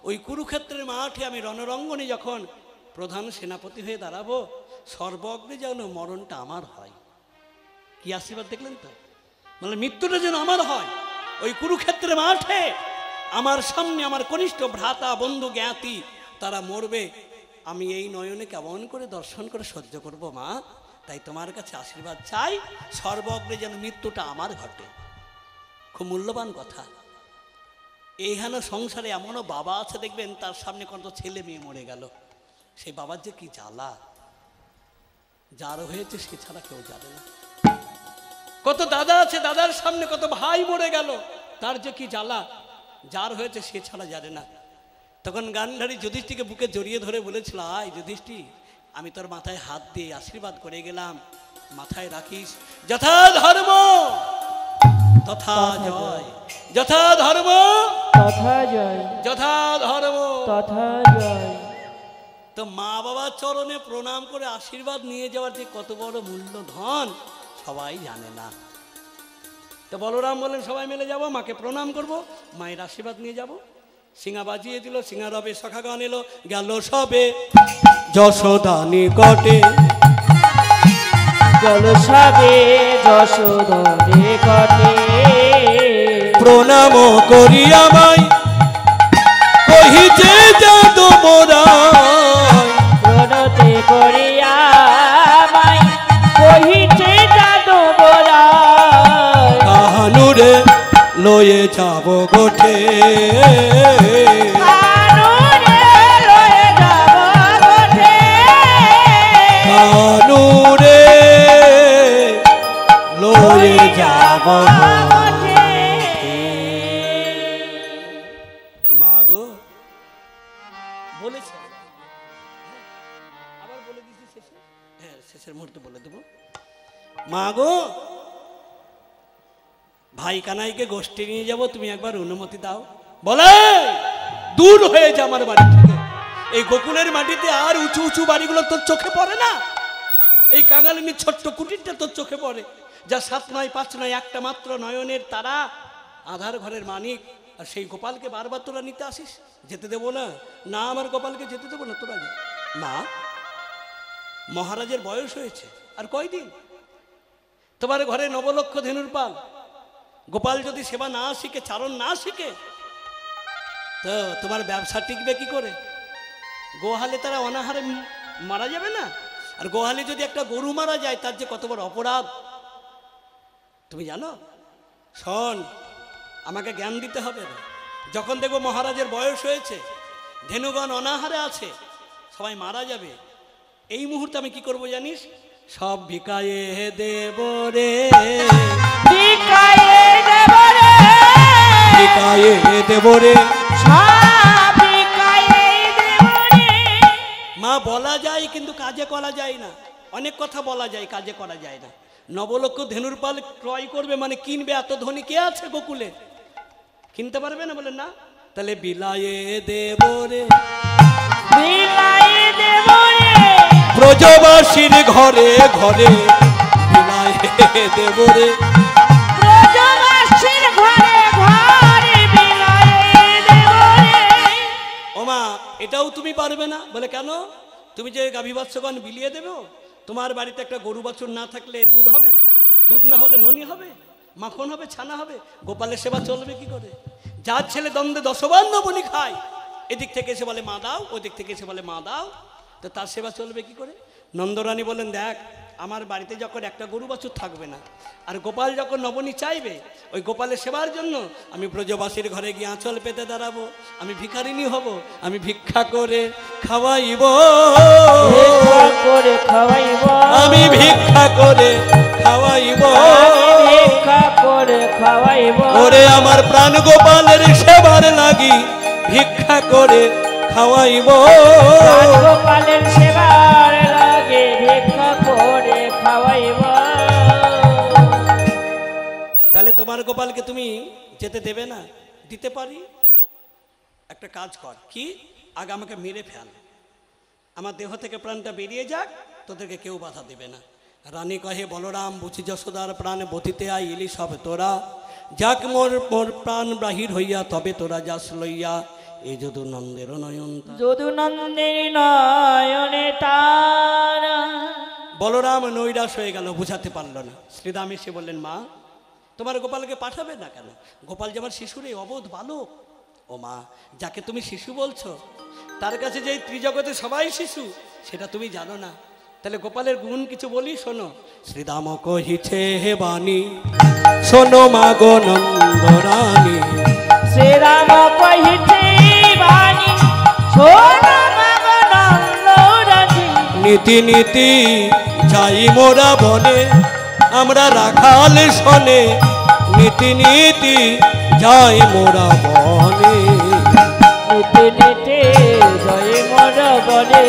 ওই কুরুক্ষেত্রের মাঠে আমি রণরঙ্গনে যখন প্রধান সেনাপতি হয়ে দাঁড়াবো, সর্বগ্রে যেন মরণটা আমার হয়। কি আশীর্বাদ দেখলেন তো, মানে মৃত্যুটা যেন আমার হয়। ওই কুরুক্ষেত্রের মাঠে আমার সামনে আমার কনিষ্ঠ ভ্রাতা বন্ধু জ্ঞাতি তারা মরবে, আমি এই নয়নে কেমন করে দর্শন করে সহ্য করব মা। তাই তোমার কাছে আশীর্বাদ চাই, সর্বগ্রে যেন মৃত্যুটা আমার ঘটে। খুব মূল্যবান কথা। এইখানে সংসারে এমনও বাবা আছে দেখবেন তার সামনে কত ছেলে মেয়ে মরে গেল, সেই বাবার যে কি জ্বালা, যার হয়েছে সে ছাড়া কেউ জানে না। কত দাদা আছে, দাদার সামনে কত ভাই মরে গেল, তার যে কি জ্বালা, যার হয়েছে সে ছাড়া জানে না। তখন গান্ধারী যুধিষ্ঠিরকে বুকে জড়িয়ে ধরে বলেছিল, আয় যুধিষ্ঠির, আমি তোর মাথায় হাত দিয়ে আশীর্বাদ করে গেলাম, মাথায় রাখিস, যথা ধর্ম তথা জয়, যথা ধর্ম তথা জয়, যথা ধর্ম তথা জয়। তো মা বাবার চরণে প্রণাম করে আশীর্বাদ নিয়ে যাওয়ার যে কত বড় মূল্য ধন সবাই জানে না। তো বলরাম বলেন সবাই মিলে যাব, মাকে প্রণাম করব, মায়ের আশীর্বাদ নিয়ে যাব। সিঙা বাজিয়ে দিল, সিঙা রবে সখাগণ এলো, গেল সবে যশোদা নিকটে, জল সবে যশোদা নিকটে, প্রণাম করি আমায় কহিতে যাদব মোরায়, প্রণতি করিয়া মাই কহিতে যাদব রায়, কাহানুরে লয়ে যাব গোঠে, কানুরে লয়ে যাব গোঠে, কানুরে লয়ে যাব গোঠে। মা গো বলেছে, আবার বলে দিচ্ছি শেষে, হ্যাঁ শেষের মুহূর্তে বলে দেবো। মা গো, ভাই কানাইকে গোষ্ঠী নিয়ে যাব, তুমি একবার অনুমতি দাও। বলে দূর হয়ে যা আমার বাড়ি থেকে, এই গোকুলের মাটিতে আর উঁচু উঁচু বাড়িগুলো তোর চোখে পড়ে না, এই কাঙালিনীর ছোট্ট কুটিরটা তোর চোখে পড়ে, যা 7 নয় 5 নয় একটা মাত্র নয়নের তারা, আধার ঘরের মানিক, আর সেই গোপালকে বারবার তোরা নিতে আসিস। যেতে দেবো না, না আমার গোপালকে যেতে দেবো না, তোরা যা। মা, মহারাজের বয়স হয়েছে আর কয়দিন, তোমার ঘরে নবলক্ষ ধেনুর পাল, গোপাল যদি সেবা না শিখে, চারণ না শিখে, তো তোমার ব্যবসা টিকবে কি করে? গোহালে তারা অনাহারে মারা যাবে না? আর গোহালে যদি একটা গরু মারা যায় তার যে কত বড় অপরাধ তুমি জানো? শোন, আমাকে জ্ঞান দিতে হবে না। যখন দেখবো মহারাজের বয়স হয়েছে, ধেনুগণ অনাহারে আছে, সবাই মারা যাবে, এই মুহূর্তে আমি কি করব জানিস? সব ভিকায়ে দেব রে, ভিকায়ে দেব রে, ভিকায়ে দেব রে, সব ভিকায়ে দেব রে। মা বলা যায় কিন্তু কাজে করা যায় না, অনেক কথা বলা যায়, কাজে করা যায় না। নবলক্ষ ধেনুর পাল ক্রয় করবে মানে কিনবে, এত ধনী কে আছে গোকুলে? কিনতে পারবে না? বলে না, তাহলে বিলায়ে দেব রে, বিলায়ে দেব রে, ব্রজবাসীর ঘরে ঘরে বিলায়ে দেব রে, ব্রজবাসীর ঘরে ঘরে বিলায়ে দেব রে। ও মা, এটাও তুমি পারবে না? বলে কেন? তুমি যে গাভী বাচ্চাগণ বিলিয়ে দেবে, তোমার বাড়িতে একটা গরু বাছুর না থাকলে দুধ হবে, দুধ না হলে ননি হবে, মাখন হবে, ছানা হবে, গোপালের সেবা চলবে কি করে? যার ছেলে দ্বন্দ্বে দশবান নবনী খায়, এদিক থেকে এসে বলে মা দাও, ওদিক থেকে এসে বলে মা দাও, তো তার সেবা চলবে কি করে? নন্দরানী বলেন, দেখ আমার বাড়িতে যখন একটা গরু বাছুর থাকবে না, আর গোপাল যখন নবনী চাইবে, ওই গোপালের সেবার জন্য আমি ব্রজবাসীর ঘরে গিয়ে আঁচল পেতে দাঁড়াবো, আমি ভিখারিনী হব, আমি ভিক্ষা করে খাওয়াইব, ভিক্ষা করে খাওয়াইব, আমি ভিক্ষা করে খাওয়াইব, ভিক্ষা করে খাওয়াইব। ওরে আমার প্রাণ গোপালের সেবার লাগি ভিক্ষা করে খাওয়াইব, গোপালের সেবার লাগে ভিক্ষা করে খাওয়াইব। তাহলে তোমার গোপালকে তুমি যেতে দেবে না? দিতে পারি। একটা কাজ কর, কি, আগে আমাকে মেরে ফেল, আমার দেহ থেকে প্রাণটা বেরিয়ে যাক, তোদেরকে কেউ বাধা দেবে না। রানী কহে, বলরাম বুঝি যশোদার প্রাণ বধিতে আই এলি সব তোরা, যাক মোর মোর প্রাণ বাহির হইয়া তবে তোরা যাস লইয়া, এ যদু নন্দের নয়ন। যদু নন্দের নয়নে তারা। বলরাম নৈরাশ হয়ে গেল, বুঝাতে পারলো না। শ্রীরাম এসে বললেন, মা তোমার গোপালকে পাঠাবে না কেন? গোপাল যে আমার শিশুরে অবোধ বালক। ও মা, যাকে তুমি শিশু বলছো তার কাছে যে ত্রিজগতে সবাই শিশু, সেটা তুমি জানো না। তাহলে গোপালের গুণ কিছু বলি, শোনো। শ্রীরাম কহিছে হে বাণী, শোনো মা গো নন্দরানী, শ্রীরাম কহিছে বাণী, শোনো মা গো নন্দরানী। নীতি নীতি যাই মোরা বনে, আমরা রাখাল শোনে, নীতি নীতি যাই মোরা বনে, নীতি নীতি জয় মোর বলে,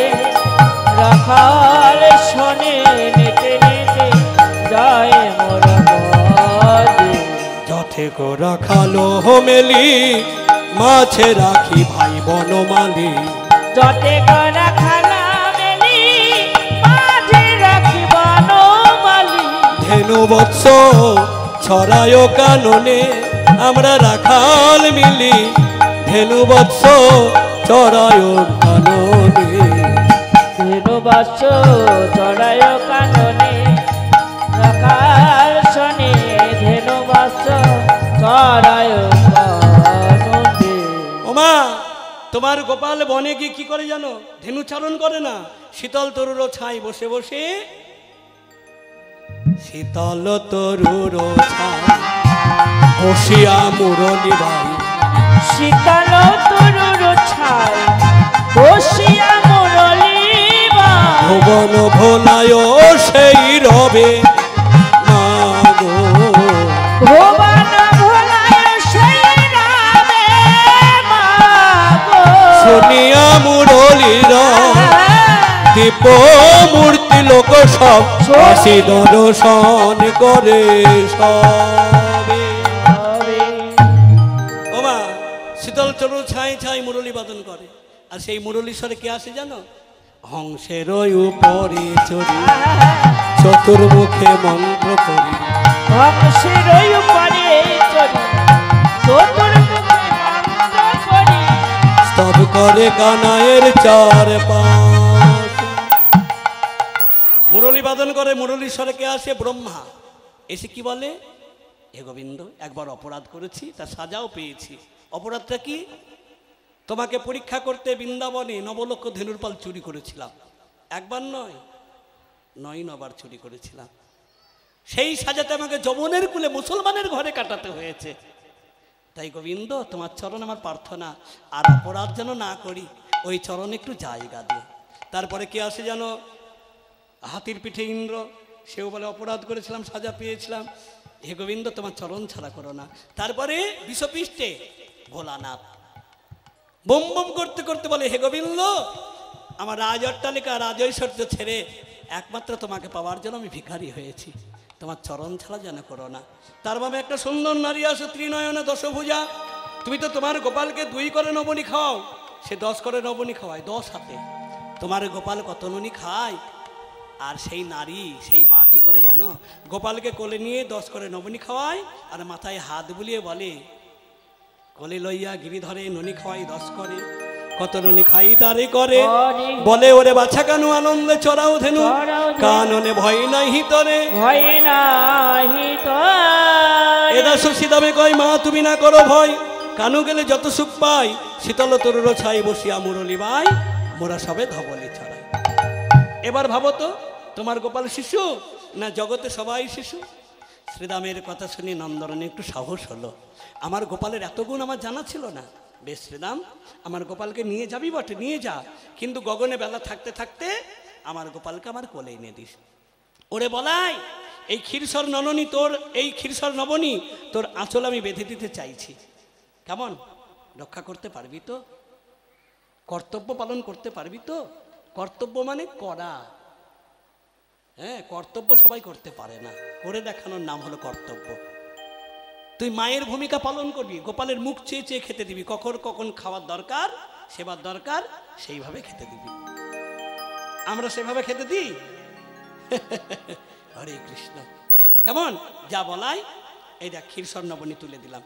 রাখাল শোনে, নীতি নীতি জয় মোর বলে। যথে গো রাখালো মেলি, মাছে রাখি ভাই বনমালী, যতে করা খালা মেলি, মাঝে রাখি বনমালী। ধেনু বৎস ছড়ায় কাননে, আমরা রাখাল মিলি, ধেনু বৎস ছড়ায় কাননে, ধেনু বাস চড়ায় কাননে, রাখাল শোনে, ধেনু বাস চড়ায় কাননে। ওমা, তোমার গোপাল বনে গিয়ে কি করে জানো? ধেনু চারণ করে না, শীতল তরুর ছাই বসে বসে, শীতল তরুর ছাই বসিয়া মুরলি ভাই, শীতল তরুর ছাই বসিয়া মুরলি বাই। ভুবন ভোলায় সেই রবে মাগো, ভুবন ভোলায় সেই রামে মাগো। শুনিয়া মুরলীর দীপ মূর্তি লোক সব আসি দর্শন করে সবে। ওমা, শীতল তরু ছাই ছাই মুরলী বাদন করে, আর সেই মুরলীশ্বরে কে আসে জানো? হংসের উপরে চড়ি, চতুর্মুখে মন্ত্র করি, হংসের উপরে চড়ি, চতুর্মুখে মন্ত্র করি। স্তব করে কানায়ের চার পাশ, মুরলী বাদন করে। মুরলীশ্বরে কে আসে? ব্রহ্মা। এসে কি বলে? হে গোবিন্দ, একবার অপরাধ করেছি, তার সাজাও পেয়েছি। অপরাধটা কি? তোমাকে পরীক্ষা করতে বৃন্দাবনে নবলক্ষ ধেনুর পাল চুরি করেছিলাম। একবার নয়, 9বার চুরি করেছিলাম। সেই সাজাতে আমাকে যমনের কুলে মুসলমানের ঘরে কাটাতে হয়েছে। তাই গোবিন্দ, তোমার চরণ আমার প্রার্থনা, আর অপরাধ যেন না করি, ওই চরণ একটু জায়গা দিও। তারপরে কে আসে জানো? হাতির পিঠে ইন্দ্র, সেও বলে অপরাধ করেছিলাম, সাজা পেয়েছিলাম। হে গোবিন্দ, তোমার চরণ ছাড়া করো না। তারপরে বিষপৃষ্ঠে ভোলানাথ বোম বোম করতে করতে বলে, হে গোবিন্দ, আমার রাজ অট্টালিকা রাজৈশ্বর্য ছেড়ে একমাত্র তোমাকে পাওয়ার জন্য আমি ভিখারি হয়েছি, তোমার চরণ ছাড়া যেন করো না। তার ভাবে একটা সুন্দর নারী আসো, ত্রিনয়নে দশভুজা। তুমি তো তোমার গোপালকে 2 করে নবনী খাও, সে 10 করে নবনী খাওয়ায় 10 হাতে। তোমার গোপাল কত ননি খায়? আর সেই নারী, সেই মা কি করে জানো? গোপালকে কোলে নিয়ে 10 করে নবনী খাওয়ায়, আর মাথায় হাত বুলিয়ে বলে, কোলে লইয়া গিরিধরে ননি খাওয়াই 10 করে, কত ননি খাই তারে করে। বলে, ওরে বাছা কানু আনন্দে চড়াও ধেনু, কাননে ভয় নাই হিতরে, ভয় নাহি তো। এদা শশী দামে কয়, মা তুমি না করো ভয়, কানু গেলে যত সুখ পাই, শীতল তরুর ছাই বসিয়া মুরলি বাই, মোরা সবে ধবলি ছড়াই। এবার ভাবো তো, তোমার গোপাল শিশু না জগতে সবাই শিশু? শ্রীরামের কথা শুনে নন্দরানী একটু সাহস হলো। আমার গোপালের এত গুণ আমার জানা ছিল না। বেশ শ্রীরাম, আমার গোপালকে নিয়ে যাবি বটে, নিয়ে যা, কিন্তু গগনে বেলা থাকতে থাকতে আমার গোপালকে আমার কোলে এনে দিস। ওরে বলাই, এই ক্ষীরসর নননী তোর, এই ক্ষীরসর নবনী তোর আঁচল আমি বেঁধে দিতে চাইছি, কেমন? রক্ষা করতে পারবি তো? কর্তব্য পালন করতে পারবি তো? কর্তব্য মানে করা, হ্যাঁ, কর্তব্য সবাই করতে পারে না, করে দেখানোর নাম হলো কর্তব্য। তুই মায়ের ভূমিকা পালন করবি, গোপালের মুখ চেয়ে চেয়ে খেতে দিবি, কখন কখন খাওয়ার দরকার, সেবার দরকার, সেইভাবে খেতে দিবি। আমরা সেভাবে খেতে দিই? হরে কৃষ্ণ। কেমন? যা বলাই, এই দেখ ক্ষীরসর নবনী তুলে দিলাম।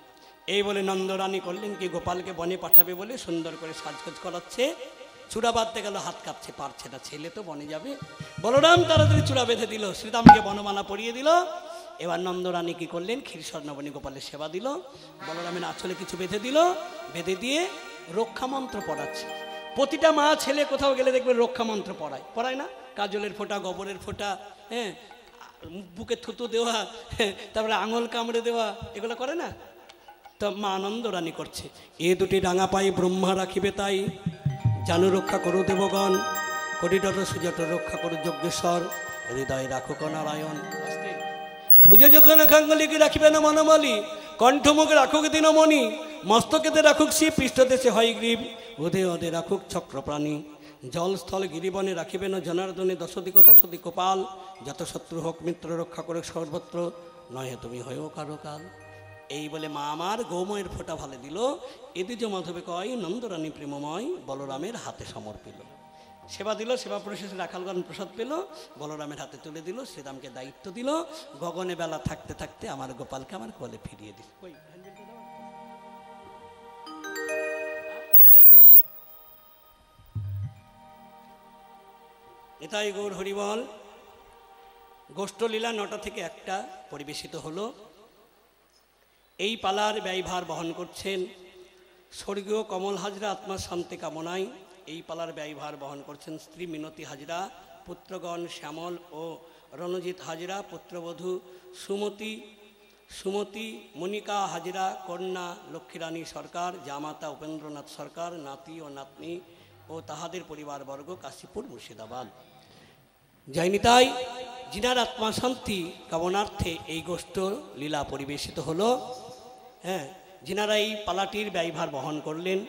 এই বলে নন্দরানী করলেন কি, গোপালকে বনে পাঠাবে বলে সুন্দর করে সাজগোজ করাচ্ছে। চূড়া বাঁধতে গেল, হাত কাঁপছে, পারছে না, ছেলে তো বনে যাবে। বলরাম তাড়াতাড়ি চূড়া বেঁধে দিল, শ্রীরামকে বনমালা পরিয়ে দিল। এবার নন্দরানী কি করলেন, ক্ষীরসর নবনী গোপালের সেবা দিল, বলরামের আঁচলে কিছু বেঁধে দিল, বেঁধে দিয়ে রক্ষা মন্ত্র পড়াচ্ছে। প্রতিটা মা ছেলে কোথাও গেলে দেখবে রক্ষা মন্ত্র পড়ায়, পড়ায় না? কাজলের ফোঁটা, গোবরের ফোঁটা, হ্যাঁ, বুকে থুতু দেওয়া, তারপরে আঙুল কামড়ে দেওয়া, এগুলো করে না? তো মা নন্দরানী করছে, এ দুটি ডাঙা পাই ব্রহ্মা রাখিবে তাই, জানু রক্ষা করু দেবগণ, করিডর সুজট রক্ষা করু যজ্ঞেশ্বর, হৃদয় রাখুক নারায়ণ। ভুজে যখন খাঙ্গলিকে রাখিবে না মনমালি, কণ্ঠমুখে রাখুক দিনমণি, মস্তকেতে রাখুক শিব, পৃষ্ঠদেশে হয় গ্রীব, উদে ওদে রাখুক চক্রপ্রাণী, জলস্থল গিরিবনে রাখিবেন জনার্দনে দশদিক দশদিক পাল, যত শত্রু হোক মিত্র রক্ষা করে সর্বত্র, নহে তুমি হয়েও কারো কাল। এই বলে মা আমার গৌময়ের ফোঁটা ভালে দিল, এদিজ মাধবে কয় নন্দরানী প্রেমময় বলরামের হাতে সমর্পিল। সেবা দিল, সেবা প্রশেষে রাখালগণ প্রসাদ পেল, বলরামের হাতে তুলে দিল, শ্রীরামকে দায়িত্ব দিল, গগনে বেলা থাকতে থাকতে আমার গোপালকে আমার কোলে ফিরিয়ে দিল। এটাই গৌর হরিবল। গোষ্ঠলীলা 9টা থেকে 1টা পরিবেশিত হলো। এই পালার ব্যয়ভার বহন করছেন স্বর্গীয় কমল হাজরা, আত্মার শান্তি কামনায় এই পালার ব্যয়ভার বহন করছেন স্ত্রী মিনতি হাজরা, পুত্রগণ শ্যামল ও রণজিৎ হাজরা, পুত্রবধূ সুমতি মনিকা হাজরা, কন্যা লক্ষ্মীরানী সরকার, জামাতা উপেন্দ্রনাথ সরকার, নাতি ও নাতনি ও তাহাদের পরিবারবর্গ, কাশীপুর মুর্শিদাবাদ। জয়নিতাই, জিনার আত্মা শান্তি কামনার্থে এই গোষ্ঠ লীলা পরিবেশিত হলো। হ্যাঁ, যিনারা এই পালাটির ব্যয়ভার বহন করলেন,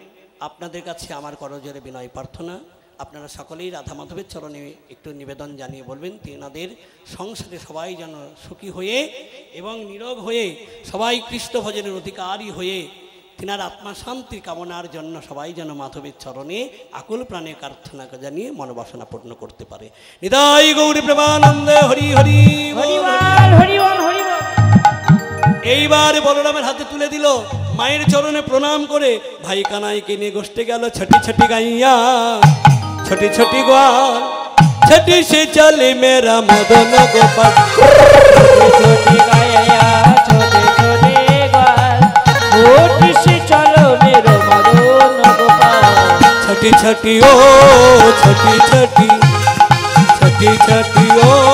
আপনাদের কাছে আমার করজোরে বিনয় প্রার্থনা, আপনারা সকলেই রাধা মাধবের চরণে একটু নিবেদন জানিয়ে বলবেন, তেনাদের সংসারে সবাই যেন সুখী হয়ে এবং নীরব হয়ে, সবাই কৃষ্ণ ভজনের অধিকারী হয়ে, তিনার আত্মা শান্তির কামনার জন্য সবাই যেন মাধবের চরণে আকুল প্রাণে প্রার্থনা জানিয়ে মনোবাসনা পূর্ণ করতে পারে। নিতাই গৌরী প্রেমানন্দে হরি হরি হরিবল হরিবল হরিবল। এইবার বলরামের হাতে তুলে দিল, মায়ের চরণে প্রণাম করে ভাই কানাইকে নিয়ে গোষ্ঠে গেল, ছটি ছটি গাইয়া ছটি ছটি গোয়াল, ছটি সে চলে মেরা মদন গোপাল, छोटी गाया छोटे छोटे ग्वाल, छोटी से चलो मेरो मदन गोपाल, छटी छटी ओ छटी छटी छटी छटी ओ